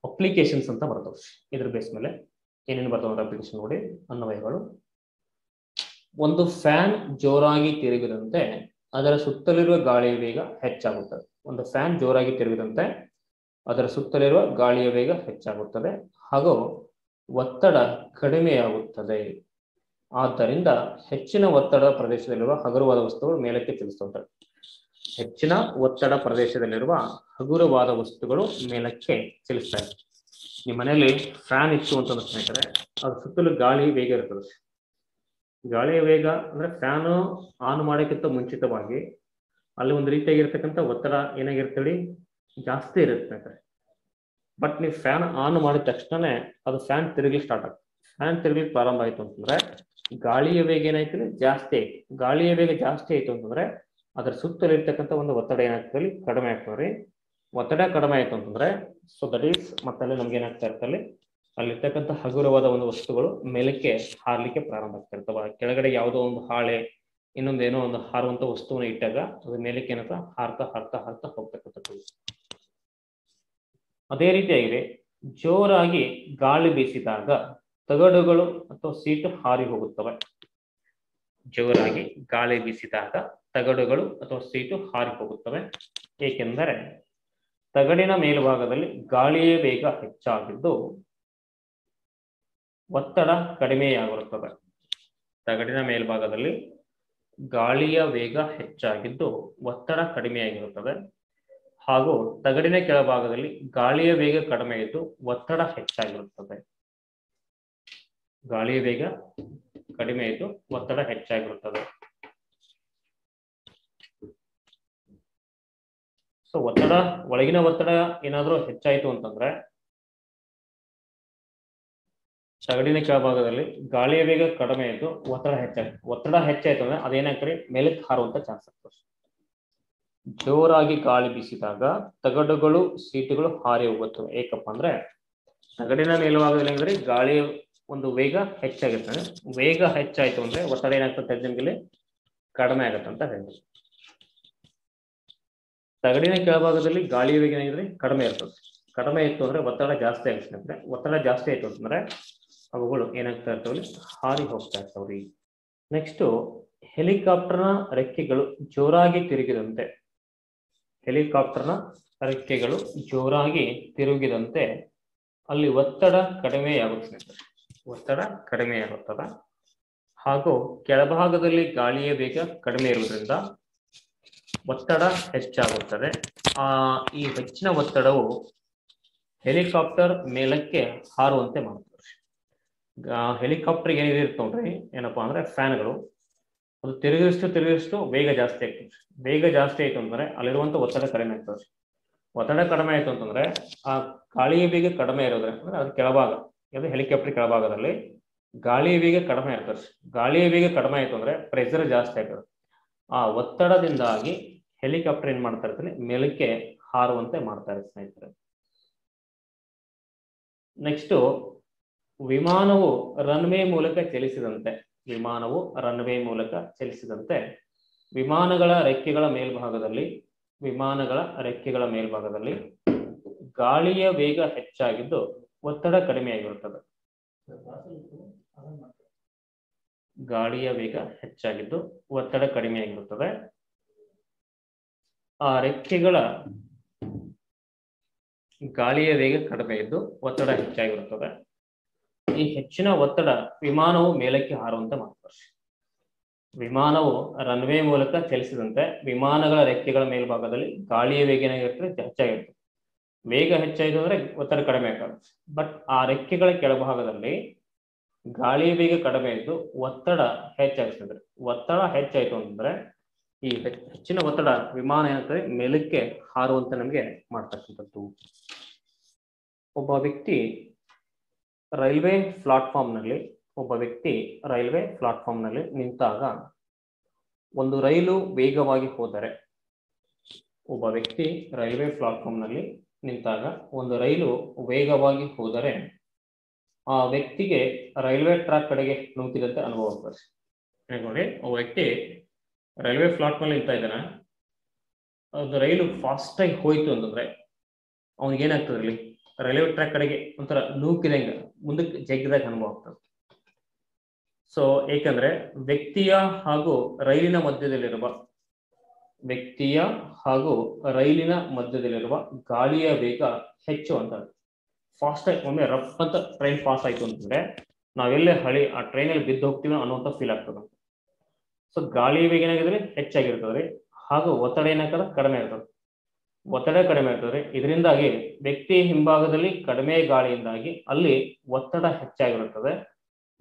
ಅಪ್ಲಿಕೇಶನ್ಸ್ ಅಂತ ಬರ್ತವೆ. ಇದ್ರ ಬೇಸ್ ಮೇಲೆ ಏನೇನು ಬರ್ತಾವ ಅಪ್ಲಿಕೇಶನ್ ನೋಡಿ. ಅನ್ವಯಗಳು: ಒಂದು ಫ್ಯಾನ್ ಜೋರಾಗಿ ತಿರುಗಿದಂತೆ ಅದರ ಸುತ್ತಲಿರುವ ಗಾಳಿಯ ವೇಗ ಹೆಚ್ಚಾಗುತ್ತದೆ. ಒಂದು ಫ್ಯಾನ್ ಜೋರಾಗಿ ತಿರುಗಿದಂತೆ ಅದರ ಸುತ್ತಲಿರುವ ಗಾಳಿಯ ವೇಗ ಹೆಚ್ಚಾಗುತ್ತದೆ ಹಾಗೂ ಒತ್ತಡ ಕಡಿಮೆಯಾಗುತ್ತದೆ. ಆದ್ದರಿಂದ ಹೆಚ್ಚಿನ ಒತ್ತಡ ಪ್ರದೇಶದಲ್ಲಿರುವ ಹಗುರವಾದ ವಸ್ತುಗಳು ಮೇಲಕ್ಕೆ ಚಲಿಸುತ್ತವೆ. ಹೆಚ್ಚಿನ ಒತ್ತಡ ಪ್ರದೇಶದಲ್ಲಿರುವ ಹಗುರವಾದ ವಸ್ತುಗಳು ಮೇಲಕ್ಕೆ ಚಲಿಸ್ತಾ ಇದೆ. ನಿಮ್ಮ ಮನೆಯಲ್ಲಿ ಫ್ಯಾನ್ ಇತ್ತು ಅಂತಂದ್ರೆ ಸ್ನೇಹಿತರೆ, ಅದ್ರ ಸುತ್ತಲೂ ಗಾಳಿ ವೇಗ ಇರ್ತದೆ. ಗಾಳಿಯ ವೇಗ ಅಂದ್ರೆ ಫ್ಯಾನು ಆನ್ ಮಾಡೋಕ್ಕಿಂತ ಮುಂಚಿತವಾಗಿ ಅಲ್ಲಿ ಒಂದು ರೀತಿಯಾಗಿರ್ತಕ್ಕಂಥ ಒತ್ತಡ ಏನಾಗಿರ್ತೇಳಿ, ಜಾಸ್ತಿ ಇರುತ್ತೆ ಸ್ನೇಹಿತರೆ. ಬಟ್ ನೀವು ಫ್ಯಾನ್ ಆನ್ ಮಾಡಿದ ತಕ್ಷಣನೇ ಅದು ಫ್ಯಾನ್ ತಿರುಗಿ ಸ್ಟಾರ್ಟ್ ಆಗ್ತದೆ. ಫ್ಯಾನ್ ತಿರುಗಲಿಕ್ಕೆ ಪ್ರಾರಂಭ ಆಯ್ತು ಅಂತಂದ್ರೆ ಗಾಳಿಯ ವೇಗ ಏನಾಯ್ತು, ಜಾಸ್ತಿ ಆಯ್ತು. ಗಾಳಿಯ ವೇಗ ಜಾಸ್ತಿ ಆಯ್ತು ಅಂತಂದ್ರೆ ಅದ್ರ ಸುತ್ತಲಿರ್ತಕ್ಕಂಥ ಒಂದು ಒತ್ತಡ ಏನಾಗ್ತದೆ, ಕಡಿಮೆ ಆಗ್ತದೆ. ಒತ್ತಡ ಕಡಿಮೆ ಆಯ್ತು ಅಂತಂದ್ರೆ ಸೊ ದಟ್ ಈಸ್ ಮತ್ತೆ ನಮ್ಗೆ ಏನಾಗ್ತಾ ಇರ್ತಲ್ಲಿ, ಅಲ್ಲಿರ್ತಕ್ಕಂಥ ಹಗುರವಾದ ಒಂದು ವಸ್ತುಗಳು ಮೇಲಕ್ಕೆ ಹಾರ್ಲಿಕ್ಕೆ ಪ್ರಾರಂಭ ಆಗ್ತಾ ಇರ್ತವೆ. ಕೆಳಗಡೆ ಯಾವುದೋ ಒಂದು ಹಾಳೆ ಇನ್ನೊಂದೇನೋ ಒಂದು ಹಾರುವಂತ ವಸ್ತುವನ್ನು ಇಟ್ಟಾಗ ಅದ್ರ ಮೇಲಕ್ಕೆ ಏನಂತ ಹಾರ್ತಾ ಹೋಗ್ತಕ್ಕಂಥದ್ದು. ಅದೇ ರೀತಿಯಾಗಿದೆ, ಜೋರಾಗಿ ಗಾಳಿ ಬೀಸಿದಾಗ ತಗಡುಗಳು ಅಥವಾ ಸೀಟು ಹಾರಿ ಹೋಗುತ್ತವೆ. ಜೋರಾಗಿ ಗಾಳಿ ಬೀಸಿದಾಗ ತಗಡುಗಳು ಅಥವಾ ಸೀಟು ಹಾರಿ ಹೋಗುತ್ತವೆ. ಏಕೆಂದರೆ ತಗಡಿನ ಮೇಲ್ಭಾಗದಲ್ಲಿ ಗಾಳಿಯ ವೇಗ ಹೆಚ್ಚಾಗಿದ್ದು ಒತ್ತಡ ಕಡಿಮೆಯಾಗಿರುತ್ತದೆ. ತಗಡಿನ ಮೇಲ್ಭಾಗದಲ್ಲಿ ಗಾಳಿಯ ವೇಗ ಹೆಚ್ಚಾಗಿದ್ದು ಒತ್ತಡ ಕಡಿಮೆಯಾಗಿರುತ್ತದೆ ಹಾಗೂ ತಗಡಿನ ಕೆಳಭಾಗದಲ್ಲಿ ಗಾಳಿಯ ವೇಗ ಕಡಿಮೆ ಇದ್ದು ಒತ್ತಡ ಹೆಚ್ಚಾಗಿರುತ್ತದೆ. ಗಾಳಿಯ ವೇಗ ಕಡಿಮೆ ಇದ್ದು ಒತ್ತಡ ಹೆಚ್ಚಾಗಿರುತ್ತದೆ. ಸೊ ಒತ್ತಡ, ಒಳಗಿನ ಒತ್ತಡ ಏನಾದರೂ ಹೆಚ್ಚಾಯಿತು ಅಂತಂದ್ರೆ ತಗಡಿನ ಕೆಳಭಾಗದಲ್ಲಿ ಗಾಳಿಯ ವೇಗ ಕಡಿಮೆ ಇದ್ದು ಒತ್ತಡ ಹೆಚ್ಚಾಗುತ್ತೆ. ಒತ್ತಡ ಹೆಚ್ಚಾಯ್ತು ಅಂದ್ರೆ ಅದೇನಾಗ್ತದೆ, ಮೇಲಕ್ಕೆ ಹಾರುವಂತ ಚಾನ್ಸ್ ಆಗ್ತದೆ. ಜೋರಾಗಿ ಗಾಳಿ ಬೀಸಿದಾಗ ತಗಡುಗಳು ಸೀಟುಗಳು ಹಾರಿ ಹೋಗುತ್ತವೆ. ಏಕಪ್ಪ ಅಂದ್ರೆ ತಗಡಿನ ಮೇಲ್ಭಾಗದಲ್ಲಿ ಅಂದ್ರೆ ಗಾಳಿಯ ಒಂದು ವೇಗ ಹೆಚ್ಚಾಗಿರ್ತದೆ. ವೇಗ ಹೆಚ್ಚಾಯ್ತು ಅಂದ್ರೆ ಒತ್ತಡ ಏನಾಗ್ತದೆ, ನಿಮಗೆ ಕಡಿಮೆ ಆಗತ್ತೆ ಅಂತ ಹೇಳಿ. ತಗಡಿನ ಕೆಳಭಾಗದಲ್ಲಿ ಗಾಳಿಯ ವೇಗ ಏನಾಗಿದೆ, ಕಡಿಮೆ ಇರ್ತದೆ. ಕಡಿಮೆ ಇತ್ತು ಅಂದ್ರೆ ಒತ್ತಡ ಜಾಸ್ತಿ ಆಗುತ್ತೆ. ಒತ್ತಡ ಜಾಸ್ತಿ ಆಯ್ತು ಅಂತಂದ್ರೆ ಅವುಗಳು ಏನಾಗ್ತಾ ಇರ್ತಾವ್ರಿ, ಹಾರಿ ಹೋಗ್ತಾ ಇರ್ತಾವ್ರಿ. ನೆಕ್ಸ್ಟ್, ಹೆಲಿಕಾಪ್ಟರ್ನ ರೆಕ್ಕೆಗಳು ಜೋರಾಗಿ ತಿರುಗಿದಂತೆ, ಹೆಲಿಕಾಪ್ಟರ್ನ ರೆಕ್ಕೆಗಳು ಜೋರಾಗಿ ತಿರುಗಿದಂತೆ ಅಲ್ಲಿ ಒತ್ತಡ ಕಡಿಮೆಯಾಗುತ್ತೆ. ಒತ್ತಡ ಕಡಿಮೆಯಾಗುತ್ತದೆ ಹಾಗೂ ಕೆಳಭಾಗದಲ್ಲಿ ಗಾಳಿಯ ವೇಗ ಕಡಿಮೆ ಇರುವುದರಿಂದ ಒತ್ತಡ ಹೆಚ್ಚಾಗುತ್ತದೆ. ಈ ಹೆಚ್ಚಿನ ಒತ್ತಡವು ಹೆಲಿಕಾಪ್ಟರ್ ಮೇಲಕ್ಕೆ ಹಾರುವಂತೆ ಮಾಡುತ್ತದೆ. ಹೆಲಿಕಾಪ್ಟರ್ ಏನಿದೆ ನೋಡ್ರಿ, ಏನಪ್ಪಾ ಅಂದ್ರೆ ಫ್ಯಾನ್ಗಳು, ಅದು ತಿರುಗಿಷ್ಟು ವೇಗ ಜಾಸ್ತಿ ಆಗ್ತದೆ. ವೇಗ ಜಾಸ್ತಿ ಆಯ್ತು ಅಂದ್ರೆ ಅಲ್ಲಿರುವಂತ ಒತ್ತಡ ಕಡಿಮೆ ಆಗ್ತದೆ. ಒತ್ತಡ ಕಡಿಮೆ ಆಯ್ತು ಅಂತಂದ್ರೆ ಆ ಗಾಳಿಯ ವೇಗ ಕಡಿಮೆ ಇರೋದ್ರಿಂದ ಅದ್ರ ಕೆಳಭಾಗ, ಅದು ಹೆಲಿಕಾಪ್ಟರ್ ಕೆಳಭಾಗದಲ್ಲಿ ಗಾಳಿಯ ವೇಗ ಕಡಿಮೆ ಇರ್ತದೆ. ಗಾಳಿಯ ವೇಗ ಕಡಿಮೆ ಆಯ್ತು ಅಂದ್ರೆ ಪ್ರೆಷರ್ ಜಾಸ್ತಿ ಆಗ್ತದೆ. ಆ ಒತ್ತಡದಿಂದಾಗಿ ಹೆಲಿಕಾಪ್ಟರ್ ಏನ್ ಮಾಡ್ತಾ ಇರ್ತಾನೆ, ಮೇಲಕ್ಕೆ ಹಾರುವಂತೆ ಮಾಡ್ತಾ ಇರ್ತಾರೆ ಸ್ನೇಹಿತರೆ. ನೆಕ್ಸ್ಟ್, ವಿಮಾನವು ರನ್ವೇ ಮೂಲಕ ಚಲಿಸಿದಂತೆ, ವಿಮಾನವು ರನ್ವೇ ಮೂಲಕ ಚಲಿಸಿದಂತೆ ವಿಮಾನಗಳ ರೆಕ್ಕೆಗಳ ಮೇಲ್ಭಾಗದಲ್ಲಿ ಗಾಳಿಯ ವೇಗ ಹೆಚ್ಚಾಗಿದ್ದು ಒತ್ತಡ ಕಡಿಮೆಯಾಗಿರುತ್ತದೆ. ಗಾಳಿಯ ವೇಗ ಹೆಚ್ಚಾಗಿದ್ದು ಒತ್ತಡ ಕಡಿಮೆಯಾಗಿರುತ್ತದೆ. ಆ ರೆಕ್ಕೆಗಳ ಗಾಳಿಯ ವೇಗ ಕಡಿಮೆ ಇದ್ದು ಒತ್ತಡ ಹೆಚ್ಚಾಗಿರುತ್ತದೆ. ಈ ಹೆಚ್ಚಿನ ಒತ್ತಡ ವಿಮಾನವು ಮೇಲಕ್ಕೆ ಹಾರುವಂತೆ ಮಾಡುತ್ತದೆ. ವಿಮಾನವು ರನ್ವೇ ಮೂಲಕ ಚಲಿಸಿದಂತೆ ವಿಮಾನಗಳ ರೆಕ್ಕೆಗಳ ಮೇಲ್ಭಾಗದಲ್ಲಿ ಗಾಳಿಯ ವೇಗ ಏನಾಗಿರ್ತದೆ, ಹೆಚ್ಚಾಗಿರ್ತದೆ. ವೇಗ ಹೆಚ್ಚಾಯಿತು ಅಂದ್ರೆ ಒತ್ತಡ ಕಡಿಮೆ ಆಗುತ್ತೆ. ಬಟ್ ಆ ರೆಕ್ಕೆಗಳ ಕೆಳಭಾಗದಲ್ಲಿ ಗಾಳಿಯ ವೇಗ ಕಡಿಮೆ ಇದ್ದು ಒತ್ತಡ ಹೆಚ್ಚಾಗಿರ್ತದೆ. ಒತ್ತಡ ಹೆಚ್ಚಾಯಿತು ಅಂತಂದ್ರೆ ಈ ಹೆಚ್ಚಿನ ಒತ್ತಡ ವಿಮಾನ ಏನಾಗ್ತದೆ, ಮೇಲಕ್ಕೆ ಹಾರುವಂತೆ ನಮಗೆ ಮಾಡ್ತಕ್ಕಂಥದ್ದು. ಒಬ್ಬ ವ್ಯಕ್ತಿ ರೈಲ್ವೆ ಪ್ಲಾಟ್ಫಾರ್ಮ್ ನಲ್ಲಿ ನಿಂತಾಗ ಒಂದು ರೈಲು ವೇಗವಾಗಿ ಹೋದರೆ, ಒಬ್ಬ ವ್ಯಕ್ತಿ ರೈಲ್ವೆ ಪ್ಲಾಟ್ಫಾರ್ಮ್ ನಲ್ಲಿ ನಿಂತಾಗ ಒಂದು ರೈಲು ವೇಗವಾಗಿ ಹೋದರೆ ಆ ವ್ಯಕ್ತಿಗೆ ರೈಲ್ವೆ ಟ್ರ್ಯಾಕ್ ಕಡೆಗೆ ನೂಕಿದಂತೆ ಅನುಭವ ಆಗ್ತದೆ. ನೋಡಿ, ಒಬ್ಬ ವ್ಯಕ್ತಿ ರೈಲ್ವೆ ಪ್ಲಾಟ್ಫಾರ್ಮ್ ನಿಂತ ಇದ್ದಾನೆ, ಅದು ರೈಲು ಫಾಸ್ಟ್ ಆಗಿ ಹೋಯ್ತು ಅಂತಂದ್ರೆ ಅವನಿಗೆ ಏನಾಗ್ತದೆ, ಇಲ್ಲಿ ರೈಲ್ವೆ ಟ್ರ್ಯಾಕ್ ಕಡೆಗೆ ಒಂಥರ ನೂಕಿದಂಗೆ ಮುಂದಕ್ಕೆ ಜಗ್ಗಿದಾಗ ಅನುಭವ ಆಗ್ತದೆ. ಸೊ ಏಕೆಂದ್ರೆ ವ್ಯಕ್ತಿಯ ಹಾಗೂ ರೈಲಿನ ಮಧ್ಯದಲ್ಲಿರುವ ಗಾಳಿಯ ವೇಗ ಹೆಚ್ಚು ಅಂತ. ಫಾಸ್ಟ್ ಆಗಿ ಒಮ್ಮೆ ರಫ್ ಅಂತ ಟ್ರೈನ್ ಪಾಸ್ ಆಯ್ತು ಅಂತಂದ್ರೆ ನಾವೆಲ್ಲೇ ಆ ಟ್ರೈನಲ್ಲಿ ಬಿದ್ದು ಹೋಗ್ತೀವಿ ಅನ್ನುವಂಥ ಫೀಲ್ ಆಗ್ತದೆ. ಸೊ ಗಾಳಿಯ ವೇಗ ಏನಾಗಿದ್ರೆ ಹೆಚ್ಚಾಗಿರ್ತದೆ, ಹಾಗೂ ಒತ್ತಡ ಏನಾಗ್ತದೆ, ಕಡಿಮೆ ಇರ್ತದೆ. ಒತ್ತಡ ಕಡಿಮೆ ಇರ್ತದೆ. ಇದರಿಂದಾಗಿ ವ್ಯಕ್ತಿ ಹಿಂಭಾಗದಲ್ಲಿ ಕಡಿಮೆ ಗಾಳಿಯಿಂದಾಗಿ ಅಲ್ಲಿ ಒತ್ತಡ ಹೆಚ್ಚಾಗಿರುತ್ತದೆ.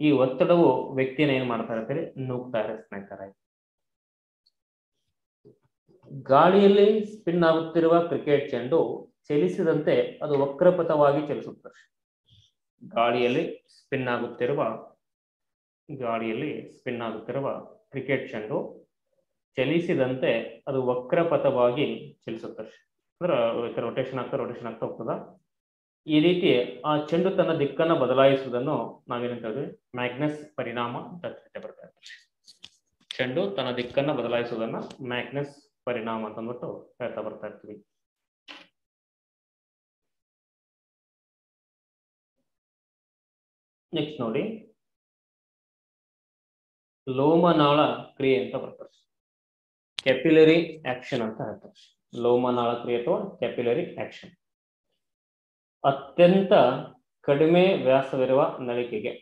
ಈ ಒತ್ತಡವು ವ್ಯಕ್ತಿಯನ್ನು ಏನ್ ಮಾಡ್ತಾ ಇರ್ತಾರೆ, ನೂಗ್ತಾ ಇರ್ತಾರೆ. ಗಾಳಿಯಲ್ಲಿ ಸ್ಪಿನ್ ಆಗುತ್ತಿರುವ ಕ್ರಿಕೆಟ್ ಚೆಂಡು ಚಲಿಸಿದಂತೆ ಅದು ವಕ್ರಪಥವಾಗಿ ಚಲಿಸುತ್ತದೆ. ಗಾಳಿಯಲ್ಲಿ ಸ್ಪಿನ್ ಆಗುತ್ತಿರುವ ಕ್ರಿಕೆಟ್ ಚೆಂಡು ಚಲಿಸಿದಂತೆ ಅದು ವಕ್ರಪಥವಾಗಿ ಚಲಿಸುತ್ತದೆ. ಅಂದ್ರೆ ರೊಟೇಷನ್ ಆಗ್ತಾ ಹೋಗ್ತದ. ಈ ರೀತಿ ಆ ಚೆಂಡು ತನ್ನ ದಿಕ್ಕನ್ನು ಬದಲಾಯಿಸುವುದನ್ನು ನಾವೇನಂತ ಹೇಳಿದ್ವಿ, ಮ್ಯಾಗ್ನಸ್ ಪರಿಣಾಮ ಅಂತ ಬರ್ತಾ ಇರ್ತದೆ. ಚೆಂಡು ತನ್ನ ದಿಕ್ಕನ್ನು ಬದಲಾಯಿಸುವುದನ್ನ ಮ್ಯಾಗ್ನಸ್ ಪರಿಣಾಮ ಅಂತ ಅಂದ್ಬಿಟ್ಟು ಹೇಳ್ತಾ ಬರ್ತಾ ಇರ್ತೀವಿ. ನೆಕ್ಸ್ಟ್ ನೋಡಿ, ಲೋಮನಾಳ ಕ್ರಿಯೆ ಅಂತ ಬರ್ತದೆ. ಕ್ಯಾಪಿಲರಿ ಆಕ್ಷನ್ ಅಂತ ಹೇಳ್ತಾರೆ. ಲೋಮನಾಳ ಕ್ರಿಯೆ ಅಥವಾ ಕ್ಯಾಪಿಲರಿ ಆಕ್ಷನ್. ಅತ್ಯಂತ ಕಡಿಮೆ ವ್ಯಾಸವಿರುವ ನಳಿಕೆಗೆ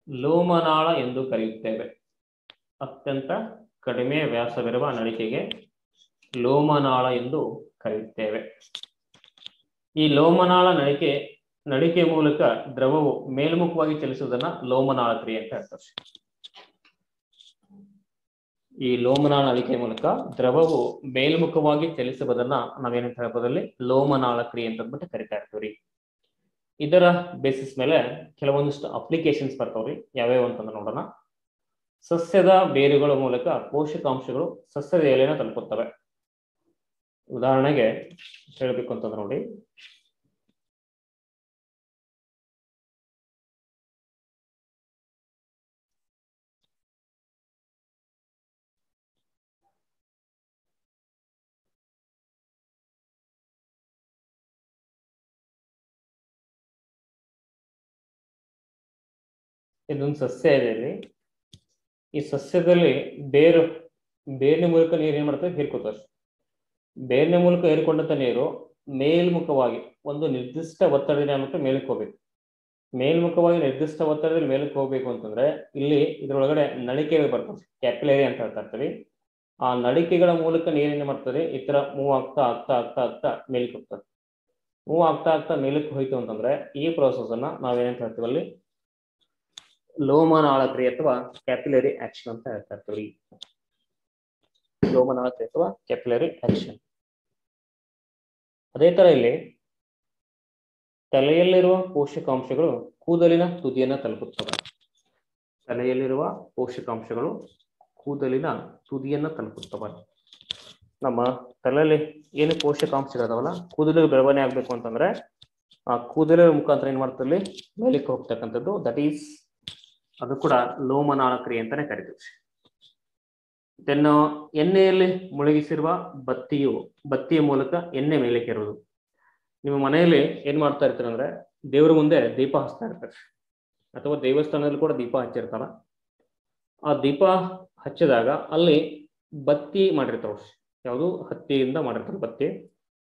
ಲೋಮನಾಳ ಎಂದು ಕರೆಯುತ್ತೇವೆ. ಅತ್ಯಂತ ಕಡಿಮೆ ವ್ಯಾಸವಿರುವ ನಳಿಕೆಗೆ ಲೋಮನಾಳ ಎಂದು ಕರೆಯುತ್ತೇವೆ. ಈ ಲೋಮನಾಳ ನಳಿಕೆ ಮೂಲಕ ದ್ರವವು ಮೇಲ್ಮುಖವಾಗಿ ಚಲಿಸುವುದನ್ನ ಲೋಮನಾಳ ಕ್ರಿಯೆ ಅಂತ ಹೇಳ್ತಾರೆ. ಈ ಲೋಮನಾಳ ನಳಿಕೆ ಮೂಲಕ ದ್ರವವು ಮೇಲ್ಮುಖವಾಗಿ ಚಲಿಸುವುದನ್ನ ನಾವೇನಂತ ಹೇಳ್ಬೋದಲ್ಲಿ ಲೋಮನಾಳ ಕ್ರಿಯೆ ಅಂತ ಅಂದ್ಬಿಟ್ಟು ಕರಿತಾ ಇರ್ತೀವಿ. ಇದರ ಬೇಸಿಸ್ ಮೇಲೆ ಕೆಲವೊಂದಿಷ್ಟು ಅಪ್ಲಿಕೇಶನ್ಸ್ ಬರ್ತಾವ್ರಿ. ಯಾವ್ಯಾವ ಅಂತಂದ್ರೆ ನೋಡೋಣ. ಸಸ್ಯದ ಬೇರುಗಳ ಮೂಲಕ ಪೋಷಕಾಂಶಗಳು ಸಸ್ಯದ ಎಲೆನ ತಲುಪುತ್ತವೆ. ಉದಾಹರಣೆಗೆ ಹೇಳಬೇಕು ಅಂತಂದ್ರೆ ನೋಡಿ, ಇದೊಂದು ಸಸ್ಯ ಇದೆ. ಇಲ್ಲಿ ಈ ಸಸ್ಯದಲ್ಲಿ ಬೇರಿನ ಮೂಲಕ ನೀರು ಏನ್ ಮಾಡ್ತದೆ, ಹೀರ್ಕೋತಾರೆ. ಬೇರಿನ ಮೂಲಕ ಹೀರ್ಕೊಂಡಂತ ನೀರು ಮೇಲ್ಮುಖವಾಗಿ ಒಂದು ನಿರ್ದಿಷ್ಟ ಒತ್ತಡದಿಂದ ಮೇಲಕ್ಕೆ ಹೋಗ್ಬೇಕು. ಮೇಲ್ಮುಖವಾಗಿ ನಿರ್ದಿಷ್ಟ ಒತ್ತಡದಲ್ಲಿ ಮೇಲಕ್ಕೆ ಹೋಗ್ಬೇಕು ಅಂತಂದ್ರೆ ಇಲ್ಲಿ ಇದ್ರೊಳಗಡೆ ನಳಿಕೆಗಳು ಬರ್ತದೆ, ಕ್ಯಾಪಿಲರಿ ಅಂತ ಹೇಳ್ತಾ ಇರ್ತೀವಿ. ಆ ನಳಿಕೆಗಳ ಮೂಲಕ ನೀರೇನು ಮಾಡ್ತದೆ, ಈ ತರ ಮೂವ್ ಆಗ್ತಾ ಮೇಲಕ್ಕೆ ಹೋಗ್ತದೆ. ಮೂವ್ ಆಗ್ತಾ ಮೇಲಕ್ಕೆ ಹೋಯ್ತು ಅಂತಂದ್ರೆ ಈ ಪ್ರೋಸೆಸ್ ಅನ್ನ ನಾವೇನಂತ ಹೇಳ್ತೀವಿ, ಅಲ್ಲಿ ಲೋಮನಾಳ ಕ್ರಿಯೆ ಅಥವಾ ಕ್ಯಾಪಿಲರಿ ಆಕ್ಷನ್ ಅಂತ ಹೇಳ್ತಾ ಇರ್ತೀವಿ. ಲೋಮನಾಳ ಕ್ರಿಯೆ ಅಥವಾ ಕ್ಯಾಪಿಲರಿ ಆಕ್ಷನ್. ಅದೇ ತರ ಇಲ್ಲಿ ತಲೆಯಲ್ಲಿರುವ ಪೋಷಕಾಂಶಗಳು ಕೂದಲಿನ ತುದಿಯನ್ನ ತಲುಪುತ್ತವೆ. ತಲೆಯಲ್ಲಿರುವ ಪೋಷಕಾಂಶಗಳು ಕೂದಲಿನ ತುದಿಯನ್ನ ತಲುಪುತ್ತವೆ. ನಮ್ಮ ತಲೆಯಲ್ಲಿ ಏನು ಪೋಷಕಾಂಶಗಳದಾವಲ್ಲ, ಕೂದಲಿಗೆ ಬೆಳವಣಿಗೆ ಆಗ್ಬೇಕು ಅಂತಂದ್ರೆ ಆ ಕೂದಲಿನ ಮುಖಾಂತರ ಏನ್ ಮಾಡ್ತಲ್ಲಿ ಮೇಲಕ್ಕೆ ಹೋಗ್ತಕ್ಕಂಥದ್ದು, ಅದು ಕೂಡ ಲೋಮನಾಳ ಕ್ರಿಯೆ ಅಂತಾನೆ ಕರಿತೀವಿ. ದೆನ್ ಎಣ್ಣೆಯಲ್ಲಿ ಮುಳುಗಿಸಿರುವ ಬತ್ತಿಯ ಮೂಲಕ ಎಣ್ಣೆ ಮೇಲೆ ಕೆರುವುದು. ನಿಮ್ಮ ಮನೆಯಲ್ಲಿ ಏನ್ ಮಾಡ್ತಾ ಇರ್ತೀರ ಅಂದ್ರೆ ದೇವರ ಮುಂದೆ ದೀಪ ಹಚ್ತಾ ಇರ್ತಾರೆ, ಅಥವಾ ದೇವಸ್ಥಾನದಲ್ಲಿ ಕೂಡ ದೀಪ ಹಚ್ಚಿರ್ತಾರ. ಆ ದೀಪ ಹಚ್ಚಿದಾಗ ಅಲ್ಲಿ ಬತ್ತಿ ಮಾಡಿರ್ತಾವ, ಯಾವುದು ಹತ್ತಿಯಿಂದ ಮಾಡಿರ್ತಾರೆ ಬತ್ತಿ,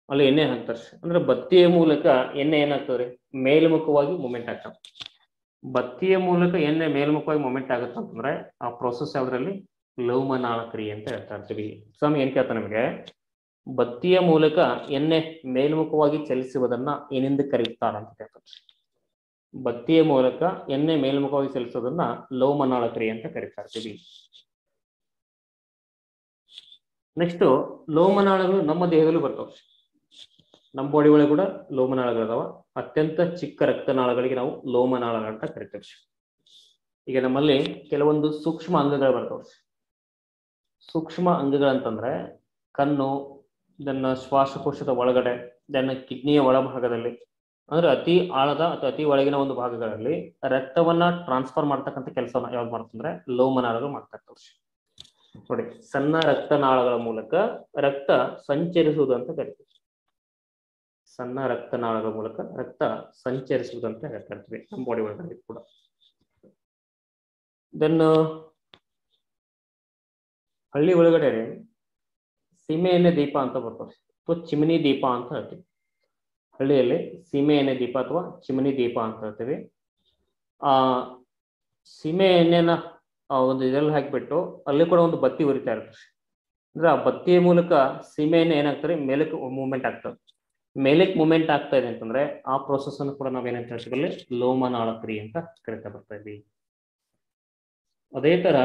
ಅಲ್ಲಿ ಎಣ್ಣೆ ಹಾಕ್ತಾರೆ. ಅಂದ್ರೆ ಬತ್ತಿಯ ಮೂಲಕ ಎಣ್ಣೆ ಏನಾಗ್ತದೆ, ಮೇಲ್ಮುಖವಾಗಿ ಮೂಮೆಂಟ್ ಆಗ್ತದೆ. ಬತ್ತಿಯ ಮೂಲಕ ಎಣ್ಣೆ ಮೇಲ್ಮುಖವಾಗಿ ಮೂಮೆಂಟ್ ಆಗುತ್ತೆ ಅಂತಂದ್ರೆ ಆ ಪ್ರೊಸೆಸ್ ಯಾವ್ದ್ರಲ್ಲಿ, ಲೋಮನಾಳ ಕ್ರಿಯೆ ಅಂತ ಹೇಳ್ತಾ ಇರ್ತೀವಿ. ಎಕ್ಸಾಮ್ ಏನ್ ಕೇಳ್ತಾ ನಮಗೆ, ಬತ್ತಿಯ ಮೂಲಕ ಎಣ್ಣೆ ಮೇಲ್ಮುಖವಾಗಿ ಚಲಿಸುವುದನ್ನ ಏನೆಂದು ಕರೆಯುತ್ತಾರೆ ಅಂತ ಕೇಳ್ತಾರೆ. ಬತ್ತಿಯ ಮೂಲಕ ಎಣ್ಣೆ ಮೇಲ್ಮುಖವಾಗಿ ಚಲಿಸೋದನ್ನ ಲೋಮನಾಳ ಕ್ರಿಯೆ ಅಂತ ಕರಿತಾ ಇರ್ತೀವಿ. ನೆಕ್ಸ್ಟ್, ಲೋಮನಾಳಗಳು ನಮ್ಮ ದೇಹದಲ್ಲೂ ಬರ್ತಾವೆ. ನಮ್ಮ ಬಾಡಿ ಒಳಗೆ ಕೂಡ ಲೋಮನಾಳಗಳಿದಾವ. ಅತ್ಯಂತ ಚಿಕ್ಕ ರಕ್ತನಾಳಗಳಿಗೆ ನಾವು ಲೋಮನಾಳಗಳಂತ ಕರಿತೇವೆ. ಈಗ ನಮ್ಮಲ್ಲಿ ಕೆಲವೊಂದು ಸೂಕ್ಷ್ಮ ಅಂಗಗಳು ಬರ್ತಾವೆ. ಸೂಕ್ಷ್ಮ ಅಂಗಗಳಂತಂದ್ರೆ ಕಣ್ಣು, ದೆನ್ ಶ್ವಾಸಕೋಶದ ಒಳಗಡೆ, ದೆನ್ ಕಿಡ್ನಿಯ ಒಳಭಾಗದಲ್ಲಿ, ಅಂದ್ರೆ ಅತಿ ಆಳದ ಅಥವಾ ಅತಿ ಒಳಗಿನ ಒಂದು ಭಾಗಗಳಲ್ಲಿ ರಕ್ತವನ್ನ ಟ್ರಾನ್ಸ್ಫರ್ ಮಾಡ್ತಕ್ಕಂಥ ಕೆಲಸವನ್ನ ಯಾವ್ದು ಮಾಡ್ತಂದ್ರೆ ಲೋಮನಾಳಗಳು ಮಾಡ್ತಾ ಇರ್ತವೆ. ನೋಡಿ, ಸಣ್ಣ ರಕ್ತನಾಳಗಳ ಮೂಲಕ ರಕ್ತ ಸಂಚರಿಸುವುದು ಅಂತ ಕರಿತೀವಿ. ಸಣ್ಣ ರಕ್ತನಾಳಗಳ ಮೂಲಕ ರಕ್ತ ಸಂಚರಿಸುವುದು ಅಂತ ಹೇಳ್ತಾ ಇರ್ತೀವಿ ನಮ್ಮ ಬಾಡಿ ಒಳಗಡೆ ಕೂಡ. ದೆನ್ ಹಳ್ಳಿ ಒಳಗಡೆ ಸೀಮೆ ಎಣ್ಣೆ ದೀಪ ಅಂತ ಬರ್ತವೆ, ಅಥವಾ ಚಿಮನಿ ದೀಪ ಅಂತ ಹೇಳ್ತೀವಿ. ಹಳ್ಳಿಯಲ್ಲಿ ಸೀಮೆ ಎಣ್ಣೆ ದೀಪ ಅಥವಾ ಚಿಮನಿ ದೀಪ ಅಂತ ಹೇಳ್ತೀವಿ. ಆ ಸೀಮೆ ಎಣ್ಣೆನ ಒಂದು ಇದರಲ್ಲಿ ಹಾಕಿಬಿಟ್ಟು ಅಲ್ಲಿ ಕೂಡ ಒಂದು ಬತ್ತಿ ಉರಿತಾ ಇರ್ತಾರೆ. ಅಂದ್ರೆ ಆ ಬತ್ತಿಯ ಮೂಲಕ ಸೀಮೆ ಎಣ್ಣೆ ಏನಾಗ್ತಾರೆ, ಮೇಲಕ್ಕೆ ಮೂವ್ಮೆಂಟ್ ಆಗ್ತದೆ. ಮೇಲಕ್ಕೆ ಮೂವ್ಮೆಂಟ್ ಆಗ್ತಾ ಇದೆ ಅಂತಂದ್ರೆ ಆ ಪ್ರೊಸೆಸ್ ಅನ್ನು ಕೂಡ ನಾವೇನಂತ ಹೇಳ್ತೀವಿ, ಲೋಮನಾಳ ಕ್ರಿಯೆ ಅಂತ ಕರಿತಾ ಬರ್ತಾ ಇದ್ವಿ. ಅದೇ ತರ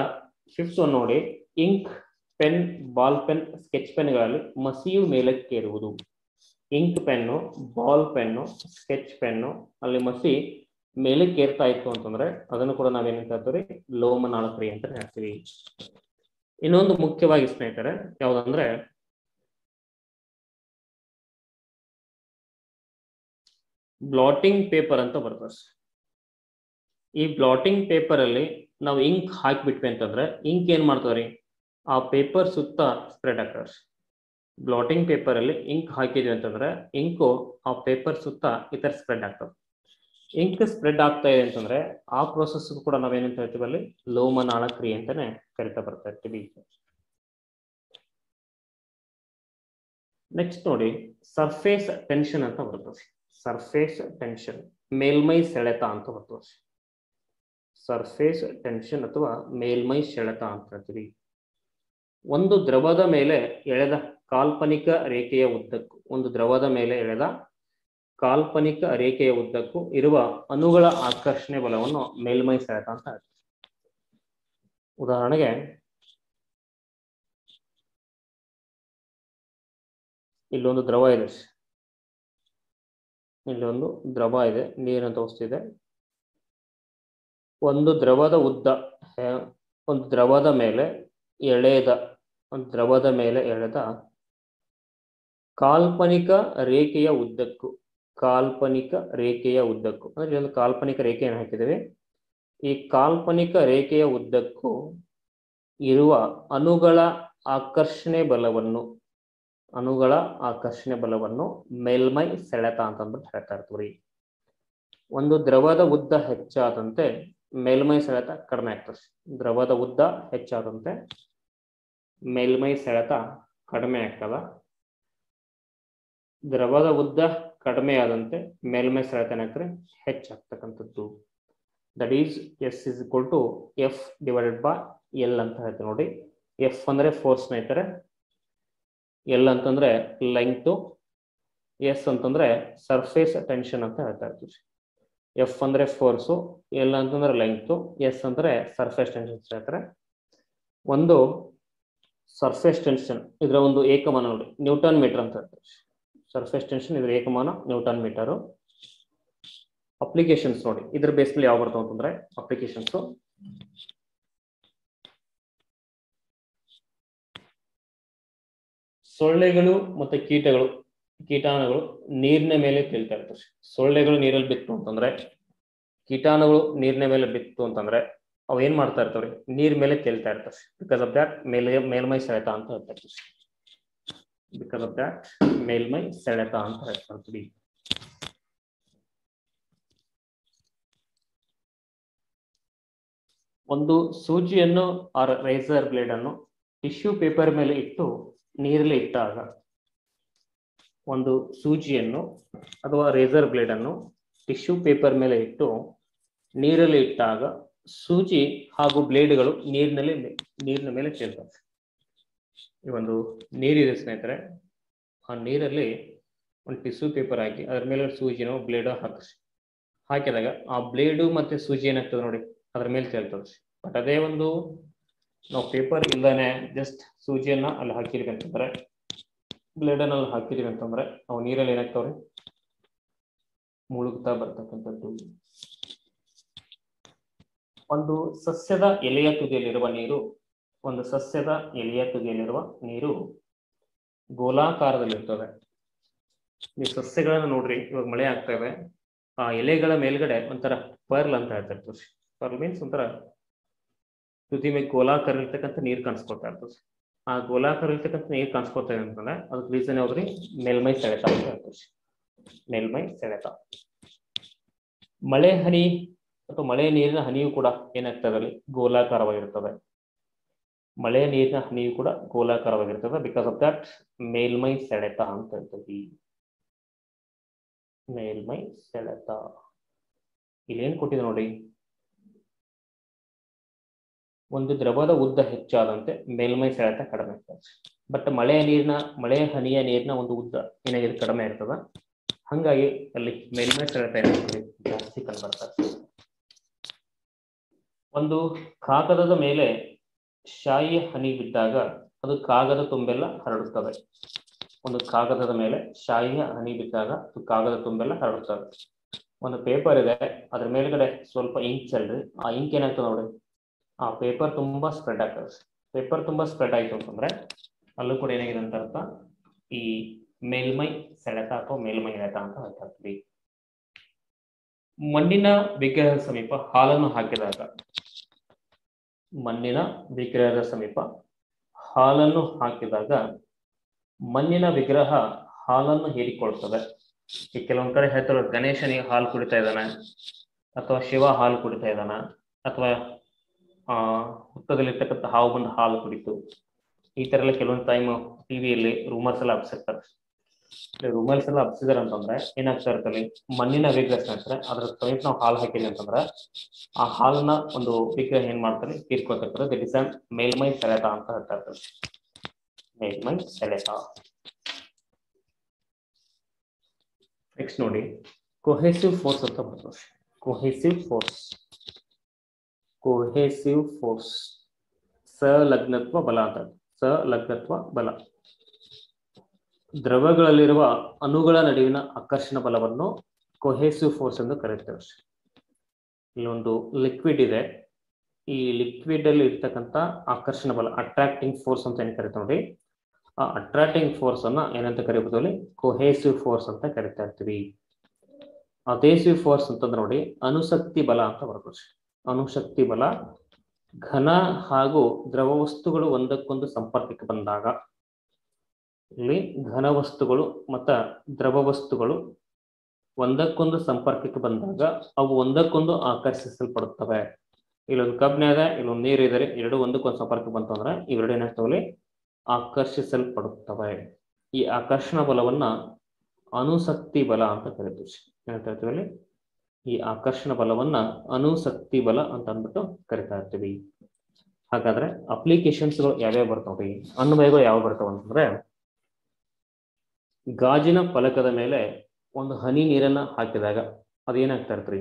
ಫಿಫ್ತ್ ಒನ್ ನೋಡಿ, ink pen, ball pen, sketch ಪೆನ್ಗಳಲ್ಲಿ ಮಸಿಯು ಮೇಲಕ್ಕೇರುವುದು. Ink pen, ball pen, sketch pen ಅಲ್ಲಿ ಮಸಿ ಮೇಲಕ್ಕೆ ಏರ್ತಾ ಇತ್ತು ಅಂತಂದ್ರೆ ಅದನ್ನು ಕೂಡ ನಾವೇನಂತ ಹೇಳ್ತೀವಿ, ಲೋಮನಾಳ ಕ್ರಿಯೆ ಅಂತ ಹೇಳ್ತೀವಿ. ಇನ್ನೊಂದು ಮುಖ್ಯವಾಗಿ ಸ್ನೇಹಿತರೆ ಯಾವ್ದಂದ್ರೆ ಬ್ಲಾಟಿಂಗ್ ಪೇಪರ್ ಅಂತ ಬರ್ತದೆ. ಈ ಬ್ಲಾಟಿಂಗ್ ಪೇಪರ್ ಅಲ್ಲಿ ನಾವು ಇಂಕ್ ಹಾಕಿಬಿಟ್ವಿ ಅಂತಂದ್ರೆ ಇಂಕ್ ಏನ್ ಮಾಡ್ತದ್ರಿ, ಆ ಪೇಪರ್ ಸುತ್ತ ಸ್ಪ್ರೆಡ್ ಆಗ್ತದೆ. ಬ್ಲಾಟಿಂಗ್ ಪೇಪರ್ ಅಲ್ಲಿ ಇಂಕ್ ಹಾಕಿದ್ವಿ ಅಂತಂದ್ರೆ ಇಂಕು ಆ ಪೇಪರ್ ಸುತ್ತ ಈ ತರ ಸ್ಪ್ರೆಡ್ ಆಗ್ತದೆ. ಇಂಕ್ ಸ್ಪ್ರೆಡ್ ಆಗ್ತಾ ಇದೆ ಅಂತಂದ್ರೆ ಆ ಪ್ರೊಸೆಸ್ ಕೂಡ ನಾವೇನಂತ ಹೇಳ್ತೀವಿ, ಅಲ್ಲಿ ಲೋಮನಾಳ ಕ್ರಿಯೆ ಅಂತಾನೆ ಕರಿತಾ ಬರ್ತಾ ಇರ್ತೀವಿ. ನೆಕ್ಸ್ಟ್ ನೋಡಿ, ಸರ್ಫೇಸ್ ಟೆನ್ಷನ್ ಅಂತ ಬರ್ತದೆ. ಸರ್ಫೇಸ್ ಟೆನ್ಷನ್, ಮೇಲ್ಮೈ ಸೆಳೆತ ಅಂತ ಬರ್ತದೆ. ಸರ್ಫೇಸ್ ಟೆನ್ಷನ್ ಅಥವಾ ಮೇಲ್ಮೈ ಸೆಳೆತ ಅಂತ ಹೇಳ್ತೀವಿ. ಒಂದು ದ್ರವದ ಮೇಲೆ ಎಳೆದ ಕಾಲ್ಪನಿಕ ರೇಖೆಯ ಉದ್ದಕ್ಕೂ, ಒಂದು ದ್ರವದ ಮೇಲೆ ಎಳೆದ ಕಾಲ್ಪನಿಕ ರೇಖೆಯ ಉದ್ದಕ್ಕೂ ಇರುವ ಅಣುಗಳ ಆಕರ್ಷಣೆ ಬಲವನ್ನು ಮೇಲ್ಮೈ ಸೆಳೆತ ಅಂತ ಹೇಳ್ತೀವಿ. ಉದಾಹರಣೆಗೆ ಇಲ್ಲೊಂದು ದ್ರವ ಇದೆ, ಇಲ್ಲೊಂದು ದ್ರವ ಇದೆ, ನೀರನ್ನು ತೋರಿಸ್ತಿದೆ. ಒಂದು ದ್ರವದ ಉದ್ದ, ಒಂದು ದ್ರವದ ಮೇಲೆ ಎಳೆದ ಕಾಲ್ಪನಿಕ ರೇಖೆಯ ಉದ್ದಕ್ಕೂ, ಅಂದ್ರೆ ಒಂದು ಕಾಲ್ಪನಿಕ ರೇಖೆಯನ್ನು ಹಾಕಿದ್ದೇವೆ. ಈ ಕಾಲ್ಪನಿಕ ರೇಖೆಯ ಉದ್ದಕ್ಕೂ ಇರುವ ಅಣುಗಳ ಆಕರ್ಷಣೆ ಬಲವನ್ನು ಮೇಲ್ಮೈ ಸೆಳೆತ ಅಂತಂದ್ಬಿಟ್ಟು ಹೇಳ್ತಾ ಇರ್ತೀವಿ. ಒಂದು ದ್ರವದ ಉದ್ದ ಹೆಚ್ಚಾದಂತೆ ಮೇಲ್ಮೈ ಸೆಳೆತ ಕಡಿಮೆ ಆಗ್ತದೆ. ದ್ರವದ ಉದ್ದ ಹೆಚ್ಚಾದಂತೆ ಮೇಲ್ಮೈ ಸೆಳೆತ ಕಡಿಮೆ ಆಗ್ತದ. ದ್ರವದ ಉದ್ದ ಕಡಿಮೆ ಆದಂತೆ ಮೇಲ್ಮೈ ಸೆಳೆತ ಏನಾಗ್ತದೆ, ಹೆಚ್ಚಾಗ್ತಕ್ಕಂಥದ್ದು. That is S is equal to F divided by L ಅಂತ ಹೇಳ್ತೀವಿ ನೋಡಿ. F ಅಂದ್ರೆ ಫೋರ್ಸ್ ಸ್ನೇಹಿತರೆ, L ಅಂತಂದ್ರೆ ಲೆಂಗ್ತ್, S ಅಂತಂದ್ರೆ ಸರ್ಫೇಸ್ ಟೆನ್ಷನ್ ಅಂತ ಹೇಳ್ತಾ ಇರ್ತೀವಿ. F ಅಂದ್ರೆ ಫೋರ್ಸು, L ಅಂತಂದ್ರೆ ಲೆಂಗ್ತ್, S ಅಂದ್ರೆ ಸರ್ಫೇಸ್ ಟೆನ್ಷನ್ ಹೇಳ್ತಾರೆ. ಒಂದು ಸರ್ಫೇಸ್ ಟೆನ್ಷನ್ ಇದರ ಒಂದು ಏಕಮಾನ ನೋಡಿ, ನ್ಯೂಟನ್ ಮೀಟರ್ ಅಂತ ಹೇಳ್ತಾರೆ. ಸರ್ಫೇಸ್ ಟೆನ್ಷನ್ ಇದರ ಏಕಮಾನ ನ್ಯೂಟನ್ ಮೀಟರ್. ಅಪ್ಲಿಕೇಶನ್ಸ್ ನೋಡಿ, ಇದ್ರ ಬೇಸ್ ಮೇಲೆ ಯಾವ ಬರ್ತಾವ ಅಂತಂದ್ರೆ ಅಪ್ಲಿಕೇಶನ್ಸ್ ಸೊಳ್ಳೆಗಳು ಮತ್ತೆ ಕೀಟಾಣುಗಳು ನೀರಿನ ಮೇಲೆ ತೇಲ್ತಾ ಇರ್ತವೆ. ಸೊಳ್ಳೆಗಳು ನೀರಲ್ಲಿ ಬಿತ್ತು ಅಂತಂದ್ರೆ, ಕೀಟಾಣುಗಳು ನೀರಿನ ಮೇಲೆ ಬಿತ್ತು ಅಂತಂದ್ರೆ ಅವು ಏನ್ ಮಾಡ್ತಾ ಇರ್ತಾವ್ರಿ, ನೀರ್ ಮೇಲೆ ತೇಲ್ತಾ ಇರ್ತಾವೆ. ಬಿಕಾಸ್ ಆಫ್ ದ್ಯಾಟ್ ಮೇಲ್ಮೈ ಸೆಳೆತ ಅಂತ ಹೇಳ್ತಾರೆ. ಬಿಕಾಸ್ ಆಫ್ ದ್ಯಾಟ್ ಮೇಲ್ಮೈ ಸೆಳೆತ ಅಂತ ಹೇಳ್ತಾರೆ. ಒಂದು ಸೂಜಿಯನ್ನು ರೇಸರ್ ಬ್ಲೇಡ್ ಅನ್ನು ಟಿಶ್ಯೂ ಪೇಪರ್ ಮೇಲೆ ಇಟ್ಟು ನೀರಲ್ಲಿ ಇಟ್ಟಾಗ, ಒಂದು ಸೂಜಿಯನ್ನು ಅಥವಾ ರೇಸರ್ ಬ್ಲೇಡ್ ಅನ್ನು ಟಿಶ್ಯೂ ಪೇಪರ್ ಮೇಲೆ ಇಟ್ಟು ನೀರಲ್ಲಿ ಇಟ್ಟಾಗ ಸೂಜಿ ಹಾಗೂ ಬ್ಲೇಡ್ಗಳು ನೀರಿನ ಮೇಲೆ ತೇಲ್ತವೆ. ಈ ಒಂದು ನೀರಿದೆ ಸ್ನೇಹಿತರೆ, ಆ ನೀರಲ್ಲಿ ಒಂದು ಟಿಶ್ಯೂ ಪೇಪರ್ ಹಾಕಿ ಅದ್ರ ಮೇಲೆ ಸೂಜಿನೋ ಬ್ಲೇಡೋ ಹಾಕಿದಾಗ ಆ ಬ್ಲೇಡು ಮತ್ತೆ ಸೂಜಿ ಏನಾಗ್ತದೆ ನೋಡಿ, ಅದ್ರ ಮೇಲೆ ತೇಲ್ತದೆ. ಬಟ್ ಅದೇ ಒಂದು ನಾವು ಪೇಪರ್ ಇಲ್ದಾನೆ ಜಸ್ಟ್ ಸೂಜಿಯನ್ನ ಅಲ್ಲಿ ಹಾಕಿದ್ವಿ ಅಂತಂದ್ರೆ, ಬ್ಲೇಡನ್ನ ಅಲ್ಲಿ ಹಾಕಿದ್ವಿ ಅಂತಂದ್ರೆ ಅವು ನೀರಲ್ಲಿ ಏನಾಗ್ತಾವ್ರಿ, ಮುಳುಗ್ತಾ ಬರ್ತಕ್ಕಂಥದ್ದು. ಒಂದು ಸಸ್ಯದ ಎಲೆಯ ತುದಿಯಲ್ಲಿರುವ ನೀರು ಗೋಲಾಕಾರದಲ್ಲಿರ್ತದೆ. ಈ ಸಸ್ಯಗಳನ್ನ ನೋಡ್ರಿ, ಇವಾಗ ಮಳೆ ಆಗ್ತಾ ಇದೆ, ಆ ಎಲೆಗಳ ಮೇಲ್ಗಡೆ ಒಂಥರ ಪರ್ಲ್ ಅಂತ ಹೇಳ್ತಾರೆ. ಪರ್ಲ್ ಮೀನ್ಸ್ ಒಂಥರ ತುದಿ ಮೇಲೆ ಗೋಲಾಕಾರ ಇರ್ತಕ್ಕಂಥ ನೀರು ಕಾಣಿಸ್ಕೊಳ್ತಾ ಇರ್ತದೆ. ಆ ಗೋಲಾಕಾರ ಇರ್ತಕ್ಕಂಥ ನೀರು ಕಾಣಿಸ್ಕೊಳ್ತಾ ಇದೆ ಅಂತಂದ್ರೆ ಅದಕ್ಕೆ ರೀಸನ್ ಯಾವ್ದ್ರಿ, ಮೇಲ್ಮೈ ಸೆಳೆತ ಅಂತ ಹೇಳ್ತಾರೆ. ಮೇಲ್ಮೈ ಸೆಳೆತ. ಮಳೆ ಹನಿ ಅಥವಾ ಮಳೆ ನೀರಿನ ಹನಿಯು ಕೂಡ ಏನಾಗ್ತದೆ, ಗೋಲಾಕಾರವಾಗಿರ್ತದೆ. ಮಳೆಯ ನೀರಿನ ಹನಿಯು ಕೂಡ ಗೋಲಾಕಾರವಾಗಿರ್ತದೆ. ಬಿಕಾಸ್ ಆಫ್ ದಟ್ ಮೇಲ್ಮೈ ಸೆಳೆತ ಅಂತ ಹೇಳ್ತೀವಿ. ಮೇಲ್ಮೈ ಸೆಳೆತ. ಇಲ್ಲೇನು ಕೊಟ್ಟಿದೆ ನೋಡಿ, ಒಂದು ದ್ರವದ ಉದ್ದ ಹೆಚ್ಚಾದಂತೆ ಮೇಲ್ಮೈ ಸೆಳೆತ ಕಡಿಮೆ ಆಗ್ತದೆ. ಬಟ್ ಮಳೆಯ ಹನಿಯ ನೀರಿನ ಒಂದು ಉದ್ದ ಏನಾಗಿದೆ, ಕಡಿಮೆ ಇರ್ತದ. ಹಂಗಾಗಿ ಅಲ್ಲಿ ಮೇಲ್ಮೈ ಸೆಳೆತ ಜಾಸ್ತಿ ಕಂಡುಬರ್ತದೆ. ಒಂದು ಕಾಗದದ ಮೇಲೆ ಶಾಯಿಯ ಹನಿ ಬಿದ್ದಾಗ ಅದು ಕಾಗದ ತುಂಬೆಲ್ಲ ಹರಡುತ್ತದೆ. ಒಂದು ಕಾಗದದ ಮೇಲೆ ಶಾಯಿಯ ಹನಿ ಬಿದ್ದಾಗ ಅದು ಕಾಗದ ತುಂಬೆಲ್ಲ ಹರಡುತ್ತದೆ. ಒಂದು ಪೇಪರ್ ಇದೆ, ಅದ್ರ ಮೇಲ್ಗಡೆ ಸ್ವಲ್ಪ ಇಂಕ್ ಚೆಲ್ರಿ, ಆ ಇಂಕ್ ಏನಾಗ್ತದೆ ನೋಡಿ, ಆ ಪೇಪರ್ ತುಂಬಾ ಸ್ಪ್ರೆಡ್ ಆಗ್ತದೆ. ಪೇಪರ್ ತುಂಬಾ ಸ್ಪ್ರೆಡ್ ಆಯ್ತು ಅಂತಂದ್ರೆ ಅಲ್ಲೂ ಕೂಡ ಏನಾಗಿದೆ ಅಂತ ಅರ್ಥ, ಈ ಮೇಲ್ಮೈ ಸೆಳೆತ ಅಥವಾ ಮೇಲ್ಮೈ ಎಳೆತ ಅಂತ ಹೇಳ್ತೀವಿ. ಮಣ್ಣಿನ ವಿಗ್ರಹದ ಸಮೀಪ ಹಾಲನ್ನು ಹಾಕಿದಾಗ, ಮಣ್ಣಿನ ವಿಗ್ರಹದ ಸಮೀಪ ಹಾಲನ್ನು ಹಾಕಿದಾಗ ಮಣ್ಣಿನ ವಿಗ್ರಹ ಹಾಲನ್ನು ಹೀರಿಕೊಳ್ತದೆ. ಈ ಕೆಲವೊಂದ್ ಕಡೆ ಹೇಳ್ತಾರೆ ಗಣೇಶನಿಗೆ ಹಾಲು ಕುಡಿತಾ ಇದ್ದಾನೆ, ಅಥವಾ ಶಿವ ಹಾಲು ಕುಡಿತಾ ಇದ್ದಾನ, ಅಥವಾ ಹುತ್ತದಲ್ಲಿರ್ತಕ್ಕಂಥ ಹಾವು ಬಂದು ಹಾಲು ಕುಡಿತು. ಈ ತರ ಎಲ್ಲ ಕೆಲವೊಂದು ಟೈಮ್ ಟಿವಿಯಲ್ಲಿ ರೂಮರ್ಸ್ ಎಲ್ಲ ಹಬ್ಸಿರ್ತಾರೆ. ರೂಮರ್ಸ್ ಎಲ್ಲ ಹಬ್ಸಿದಾರೆ ಅಂತಂದ್ರೆ ಏನಾಗ್ತಾ ಇರ್ತದೆ, ಮಣ್ಣಿನ ವಿಗ್ರಹ ಸ್ನೇಹಿತರೆ ಅದ್ರ ಸಮೀಪ ನಾವು ಹಾಲು ಹಾಕಿದ್ವಿ ಅಂತಂದ್ರೆ ಆ ಹಾಲನ್ನ ಒಂದು ವಿಗ್ರಹ ಏನ್ ಮಾಡ್ತಾರೆ, ಹೀರ್ಕೊತಿರ್ತಾರೆ. ದಟ್ ಇಸ್ ಮೇಲ್ಮೈ ಸೆಳೆತ ಅಂತ ಹೇಳ್ತಾ ಇರ್ತದೆ. ಮೇಲ್ಮೈ ಸೆಳೆತ. ನೆಕ್ಸ್ಟ್ ನೋಡಿ, ಕೊಹೆಸಿವ್ ಫೋರ್ಸ್ ಅಂತ ಬರ್ತದೆ. Cohesive force. ಕೊಹೆಸಿವ್ ಫೋರ್ಸ್, ಸಲಗ್ನತ್ವ ಬಲ ಅಂತ. ಸಲಗ್ನತ್ವ ಬಲ. ದ್ರವಗಳಲ್ಲಿರುವ ಅಣುಗಳ ನಡುವಿನ ಆಕರ್ಷಣ ಬಲವನ್ನು ಕೊಹೆಸಿವ್ ಫೋರ್ಸ್ ಎಂದು ಕರೆಯುತ್ತೇವೆ. ಇಲ್ಲೊಂದು ಲಿಕ್ವಿಡ್ ಇದೆ, ಈ ಲಿಕ್ವಿಡ್ ಅಲ್ಲಿ ಇರ್ತಕ್ಕಂಥ ಆಕರ್ಷಣ ಬಲ, ಅಟ್ರಾಕ್ಟಿಂಗ್ ಫೋರ್ಸ್ ಅಂತ ಏನ್ ಕರಿತೀವಿ ನೋಡಿ, ಆ ಅಟ್ರಾಕ್ಟಿಂಗ್ ಫೋರ್ಸ್ ಅನ್ನ ಏನಂತ ಕರಿಬಹುದು ಅಲ್ಲಿ, ಕೊಹೆಸಿವ್ ಫೋರ್ಸ್ ಅಂತ ಕರಿತಾ ಇರ್ತೀವಿ. ಅದೇಸಿವ್ ಫೋರ್ಸ್ ಅಂತಂದ್ರೆ ನೋಡಿ, ಅಣುಶಕ್ತಿ ಬಲ ಅಂತ ಬರ್ತದೆ. ಅಣುಶಕ್ತಿ ಬಲ ಘನ ಹಾಗೂ ದ್ರವ ವಸ್ತುಗಳು ಒಂದಕ್ಕೊಂದು ಸಂಪರ್ಕಕ್ಕೆ ಬಂದಾಗ, ಇಲ್ಲಿ ಘನ ವಸ್ತುಗಳು ಮತ್ತು ದ್ರವ ವಸ್ತುಗಳು ಒಂದಕ್ಕೊಂದು ಸಂಪರ್ಕಕ್ಕೆ ಬಂದಾಗ ಅವು ಒಂದಕ್ಕೊಂದು ಆಕರ್ಷಿಸಲ್ಪಡುತ್ತವೆ. ಇಲ್ಲೊಂದು ಕಬ್ಬಿಣ ಇದೆ, ಇಲ್ಲೊಂದು ನೀರು ಇದೆ, ಎರಡು ಒಂದಕ್ಕೊಂದು ಸಂಪರ್ಕ ಬಂತು ಅಂದ್ರೆ ಇವೆರಡು ಏನಾಗ್ತವೆ, ಆಕರ್ಷಿಸಲ್ಪಡುತ್ತವೆ. ಈ ಆಕರ್ಷಣ ಬಲವನ್ನ ಅಣುಶಕ್ತಿ ಬಲ ಅಂತ ಕರಿತೀವಿ. ಏನಂತ ಹೇಳ್ತೀವಿ, ಈ ಆಕರ್ಷಣ ಬಲವನ್ನ ಅಣುಶಕ್ತಿ ಬಲ ಅಂತ ಅಂದ್ಬಿಟ್ಟು ಕರಿತಾ ಇರ್ತೀವಿ. ಹಾಗಾದ್ರೆ ಅಪ್ಲಿಕೇಶನ್ಸ್ಗಳು ಯಾವ್ಯಾವ ಬರ್ತಾವ್ರಿ, ಅನ್ವಯಗಳು ಯಾವ ಬರ್ತಾವ ಅಂತಂದ್ರೆ, ಗಾಜಿನ ಫಲಕದ ಮೇಲೆ ಒಂದು ಹನಿ ನೀರನ್ನ ಹಾಕಿದಾಗ ಅದೇನಾಗ್ತಾ ಇರ್ತ್ರಿ,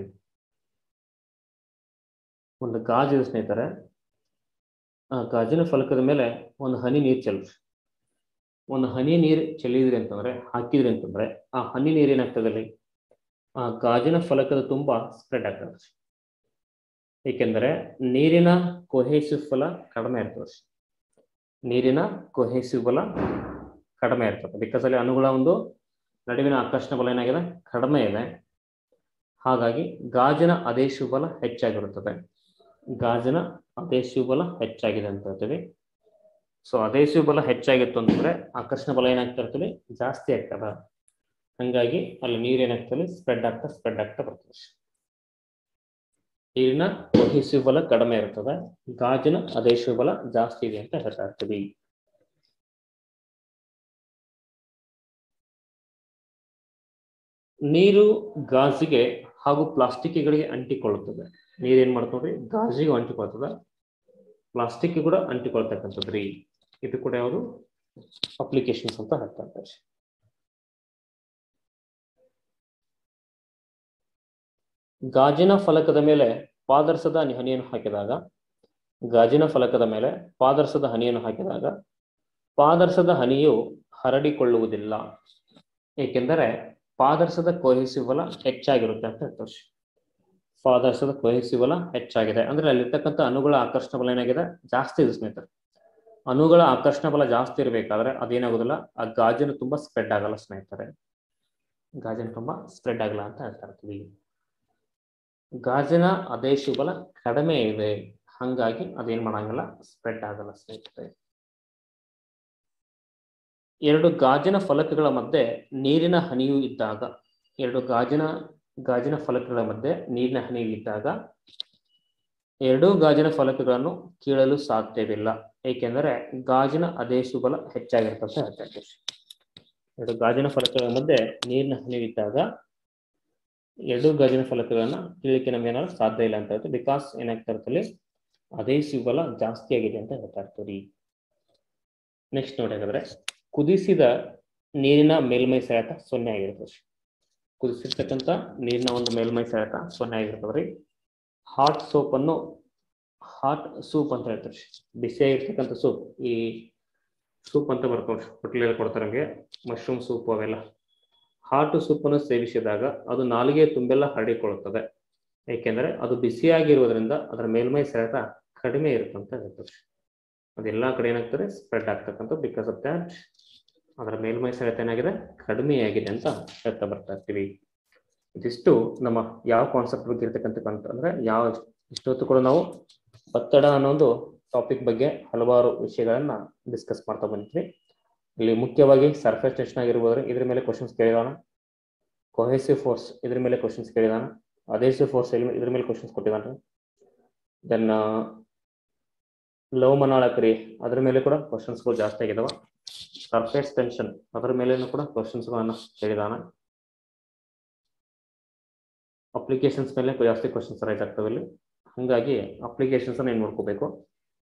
ಒಂದು ಗಾಜಿನ ಸ್ನೇಹಿತರೆ, ಆ ಗಾಜಿನ ಫಲಕದ ಮೇಲೆ ಒಂದು ಹನಿ ನೀರು ಚೆಲ್ರಿ. ಒಂದು ಹನಿ ನೀರು ಚೆಲ್ಲಿದ್ರಿ ಅಂತಂದ್ರೆ, ಹಾಕಿದ್ರಿ ಅಂತಂದ್ರೆ ಆ ಹನಿ ನೀರು ಏನಾಗ್ತದೆ ಅಲ್ಲಿ, ಆ ಗಾಜಿನ ಫಲಕದ ತುಂಬಾ ಸ್ಪ್ರೆಡ್ ಆಗ್ತದೆ. ಏಕೆಂದರೆ ನೀರಿನ ಕೊಹೆಸಿವ್ ಬಲ ಕಡಿಮೆ ಇರ್ತದೆ. ನೀರಿನ ಕೊಹೆಸಿವ್ ಬಲ ಕಡಿಮೆ ಇರ್ತದೆ. ಬಿಕಾಸ್ ಅಲ್ಲಿ ಅಣುಗಳ ಒಂದು ನಡುವಿನ ಆಕರ್ಷಣ ಬಲ ಏನಾಗಿದೆ, ಕಡಿಮೆ ಇದೆ. ಹಾಗಾಗಿ ಗಾಜಿನ ಅದೇಶಿವ್ ಬಲ ಹೆಚ್ಚಾಗಿರುತ್ತದೆ. ಗಾಜಿನ ಅದೇಶಿವ್ ಬಲ ಹೆಚ್ಚಾಗಿದೆ ಅಂತ ಹೇಳ್ತೀವಿ. ಸೊ ಅದೇಶಿವ್ ಬಲ ಹೆಚ್ಚಾಗಿತ್ತು ಅಂತಂದ್ರೆ ಆಕರ್ಷಣ ಬಲ ಏನಾಗ್ತಾ ಇರ್ತದೆ, ಜಾಸ್ತಿ ಆಗ್ತದ. ಹಂಗಾಗಿ ಅಲ್ಲಿ ನೀರು ಏನಾಗ್ತದೆ, ಸ್ಪ್ರೆಡ್ ಆಗ್ತಾ ಬರ್ತದೆ. ನೀರಿನ ಕೊಹಿಸಿವ್ ಬಲ ಕಡಿಮೆ ಇರ್ತದೆ, ಗಾಜಿನ ಅದೇಶಿವ್ ಬಲ ಜಾಸ್ತಿ ಇದೆ ಅಂತ ಹೇಳ್ತಾ ಇರ್ತೀವಿ. ನೀರು ಗಾಜಿಗೆ ಹಾಗೂ ಪ್ಲಾಸ್ಟಿಕ್ಗಳಿಗೆ ಅಂಟಿಕೊಳ್ಳುತ್ತದೆ. ನೀರೇನ್ ಮಾಡ್ತದ್ರಿ, ಗಾಜಿಗೆ ಅಂಟಿಕೊಳ್ತದ, ಪ್ಲಾಸ್ಟಿಕ್ ಕೂಡ ಅಂಟಿಕೊಳ್ತಕ್ಕಂಥದ್ರಿ. ಇದು ಕೂಡ ಯಾವುದು ಅಪ್ಲಿಕೇಶನ್ಸ್ ಅಂತ ಹೇಳ್ತಾ ಇದ್ದಾರೆ. ಗಾಜಿನ ಫಲಕದ ಮೇಲೆ ಪಾದರಸದ ಹನಿಯನ್ನು ಹಾಕಿದಾಗ, ಗಾಜಿನ ಫಲಕದ ಮೇಲೆ ಪಾದರಸದ ಹನಿಯನ್ನು ಹಾಕಿದಾಗ ಪಾದರಸದ ಹನಿಯು ಹರಡಿಕೊಳ್ಳುವುದಿಲ್ಲ, ಏಕೆಂದರೆ ಪಾದರಸದ ಕೊಹಿಸಿವ್ ಬಲ ಹೆಚ್ಚಾಗಿರುತ್ತೆ ಅಂತ ಹೇಳ್ತಾರೆ. ಪಾದರಸದ ಕೊಹಿಸಿವ್ ಬಲ ಹೆಚ್ಚಾಗಿದೆ ಅಂದ್ರೆ ಅಲ್ಲಿರ್ತಕ್ಕಂಥ ಅಣುಗಳ ಆಕರ್ಷಣ ಬಲ ಏನಾಗಿದೆ, ಜಾಸ್ತಿ ಇದೆ ಸ್ನೇಹಿತರೆ. ಅಣುಗಳ ಆಕರ್ಷಣ ಬಲ ಜಾಸ್ತಿ ಇರಬೇಕಾದ್ರೆ ಅದೇನಾಗೋದಿಲ್ಲ, ಆ ಗಾಜಿನ ತುಂಬಾ ಸ್ಪ್ರೆಡ್ ಆಗಲ್ಲ ಸ್ನೇಹಿತರೆ. ಗಾಜಿನ ತುಂಬಾ ಸ್ಪ್ರೆಡ್ ಆಗಲ್ಲ ಅಂತ ಹೇಳ್ತಾ ಇರ್ತೀವಿ. ಗಾಜಿನ ಅದೇಶಿವ್ ಬಲ ಕಡಿಮೆ ಇದೆ, ಹಂಗಾಗಿ ಅದೇನ್ ಮಾಡಂಗಿಲ್ಲ, ಸ್ಪ್ರೆಡ್ ಆಗಲ್ಲ ಸ್ನೇಹಿತರೆ. ಎರಡು ಗಾಜಿನ ಫಲಕಗಳ ಮಧ್ಯೆ ನೀರಿನ ಹನಿಯು ಇದ್ದಾಗ, ಎರಡು ಗಾಜಿನ ಫಲಕಗಳ ಮಧ್ಯೆ ನೀರಿನ ಹನಿಯು ಇದ್ದಾಗ ಎರಡೂ ಗಾಜಿನ ಫಲಕಗಳನ್ನು ಕೀಳಲು ಸಾಧ್ಯವಿಲ್ಲ, ಏಕೆಂದರೆ ಗಾಜಿನ ಅದೇಶಿವ್ ಬಲ ಹೆಚ್ಚಾಗಿರ್ತದೆ ಹೇಳ್ತಾ ಇದ್ದೀವಿ. ಎರಡು ಗಾಜಿನ ಫಲಕಗಳ ಮಧ್ಯೆ ನೀರಿನ ಹನಿಯು ಇದ್ದಾಗ ಎರಡು ಗಾಜಿನ ಫಲಕಗಳನ್ನ ಕೀಳಲಿಕ್ಕೆ ನಮ್ಗೆ ಏನಾದ್ರು ಸಾಧ್ಯ ಇಲ್ಲ ಅಂತ ಹೇಳ್ತೀವಿ. ಬಿಕಾಸ್ ಏನಾಗ್ತಾ ಇರ್ತಲ್ಲಿ ಅದೇಶಿವ್ ಬಲ ಜಾಸ್ತಿ ಆಗಿದೆ ಅಂತ ಹೇಳ್ತಾ ಇರ್ತೀವಿ. ನೆಕ್ಸ್ಟ್ ನೋಡಿ, ಹಾಗಾದ್ರೆ ಕುದಿಸಿದ ನೀರಿನ ಮೇಲ್ಮೈ ಸೆಳೆತ 0 ಆಗಿರ್ತದೆ. ಕುದಿಸಿರ್ತಕ್ಕಂಥ ನೀರಿನ ಒಂದು ಮೇಲ್ಮೈ ಸೆಳೆತ 0 ಆಗಿರ್ತದ್ರಿ. ಹಾಟ್ ಸೂಪ್ ಅಂತ ಹೇಳ್ತಾರೆ. ಬಿಸಿಯಾಗಿರ್ತಕ್ಕಂಥ ಸೂಪ್, ಈ ಸೂಪ್ ಅಂತ ಬರ್ತಾರೆ ಹೋಟೆಲಲ್ಲಿ ಕೊಡ್ತಾರೆ ನಮಗೆ, ಮಶ್ರೂಮ್ ಸೂಪ್ ಅವೆಲ್ಲ. ಹಾಟ್ ಸೂಪನ್ನು ಸೇವಿಸಿದಾಗ ಅದು ನಾಲಿಗೆ ತುಂಬೆಲ್ಲ ಹರಡಿಕೊಳ್ಳುತ್ತದೆ, ಏಕೆಂದರೆ ಅದು ಬಿಸಿಯಾಗಿರುವುದರಿಂದ ಅದರ ಮೇಲ್ಮೈ ಸೆಳೆತ ಕಡಿಮೆ ಇರುತ್ತಂತ ಹೇಳ್ತಾರೆ. ಅದೆಲ್ಲ ಕಡೆ ಏನಾಗ್ತದೆ, ಸ್ಪ್ರೆಡ್ ಆಗ್ತಕ್ಕಂಥ. ಬಿಕಾಸ್ ಆಫ್ ದ್ಯಾಟ್ ಅದರ ಮೇಲ್ಮೈ ಸೆಳೆತ ಏನಾಗಿದೆ, ಕಡಿಮೆಯಾಗಿದೆ ಅಂತ ಹೇಳ್ತಾ ಬರ್ತಾ ಇರ್ತೀವಿ. ಇದಿಷ್ಟು ನಮ್ಮ ಯಾವ ಕಾನ್ಸೆಪ್ಟ್ ಬಗ್ಗೆ ಇರ್ತಕ್ಕಂಥ ಅಂದ್ರೆ ಇಷ್ಟೊತ್ತು ಕೂಡ ನಾವು ಒತ್ತಡ ಅನ್ನೋ ಟಾಪಿಕ್ ಬಗ್ಗೆ ಹಲವಾರು ವಿಷಯಗಳನ್ನ ಡಿಸ್ಕಸ್ ಮಾಡ್ತಾ ಬಂದಿದ್ವಿ. ಇಲ್ಲಿ ಮುಖ್ಯವಾಗಿ ಸರ್ಫೇಸ್ ಟೆನ್ಷನ್ ಆಗಿರ್ಬೋದ್ರೆ ಇದ್ರ ಮೇಲೆ ಕ್ವಶನ್ಸ್ ಕೇಳಿದಾನ, ಕೊಹೆಸಿವ್ ಫೋರ್ಸ್ ಇದ್ರ ಮೇಲೆ ಕ್ವಶನ್ಸ್ ಕೇಳಿದಾನ, ಅದೇಶಿವ್ ಫೋರ್ಸ್ ಇದ್ರ ಮೇಲೆ ಕ್ವಶನ್ಸ್ ಕೊಟ್ಟಿದ್ದಾನೆ. ದೆನ್ ಲವಮನಾಳ ಕ್ರಿಯೆ ಅದ್ರ ಮೇಲೆ ಕೂಡ ಕ್ವಶನ್ಸ್ಗಳು ಜಾಸ್ತಿ ಆಗಿದಾವ. ಸರ್ಫೇಸ್ ಟೆನ್ಷನ್ ಅದರ ಮೇಲೇನು ಕೂಡ ಕ್ವಶನ್ಸ್ಗಳನ್ನ ಕೇಳಿದಾನ. ಅಪ್ಲಿಕೇಶನ್ಸ್ ಮೇಲೆ ಜಾಸ್ತಿ ಕ್ವಶನ್ಸ್ ರೈಟ್ ಆಗ್ತವೆ ಇಲ್ಲಿ. ಹಂಗಾಗಿ ಅಪ್ಲಿಕೇಶನ್ಸ್ ಏನ್ ನೋಡ್ಕೋಬೇಕು,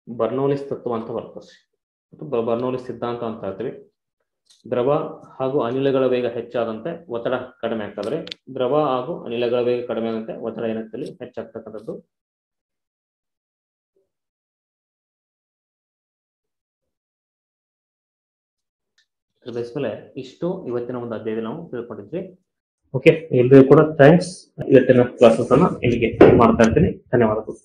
ಬರ್ನೌಲಿಸ್ ತತ್ವ ಅಂತ ಬರ್ತದೆ, ಬರ್ನೌಲಿಸ್ ಸಿದ್ಧಾಂತ ಅಂತ ಹೇಳ್ತೀವಿ. ದ್ರವ ಹಾಗೂ ಅನಿಲಗಳ ವೇಗ ಹೆಚ್ಚಾದಂತೆ ಒತ್ತಡ ಕಡಿಮೆ ಆಗ್ತದ್ರೆ, ದ್ರವ ಹಾಗೂ ಅನಿಲಗಳ ವೇಗ ಕಡಿಮೆ ಆದಂತೆ ಒತ್ತಡ ಏನಾಗ್ತದೆ, ಹೆಚ್ಚಾಗ್ತಕ್ಕಂಥದ್ದು. ಮೇಲೆ ಇಷ್ಟು ಇವತ್ತಿನ ಒಂದು ಅಧ್ಯಾಯದಲ್ಲಿ ನಾವು ತಿಳ್ಕೊಂಡಿದ್ವಿ. ಓಕೆ, ಎಲ್ರಿಗೂ ಕೂಡ ಥ್ಯಾಂಕ್ಸ್. ಇವತ್ತಿನ ಕ್ಲಾಸಸ್ ಅನ್ನ ಇಲ್ಲಿಗೆ ಮಾಡ್ತಾ ಇರ್ತೀನಿ. ಧನ್ಯವಾದಗಳು.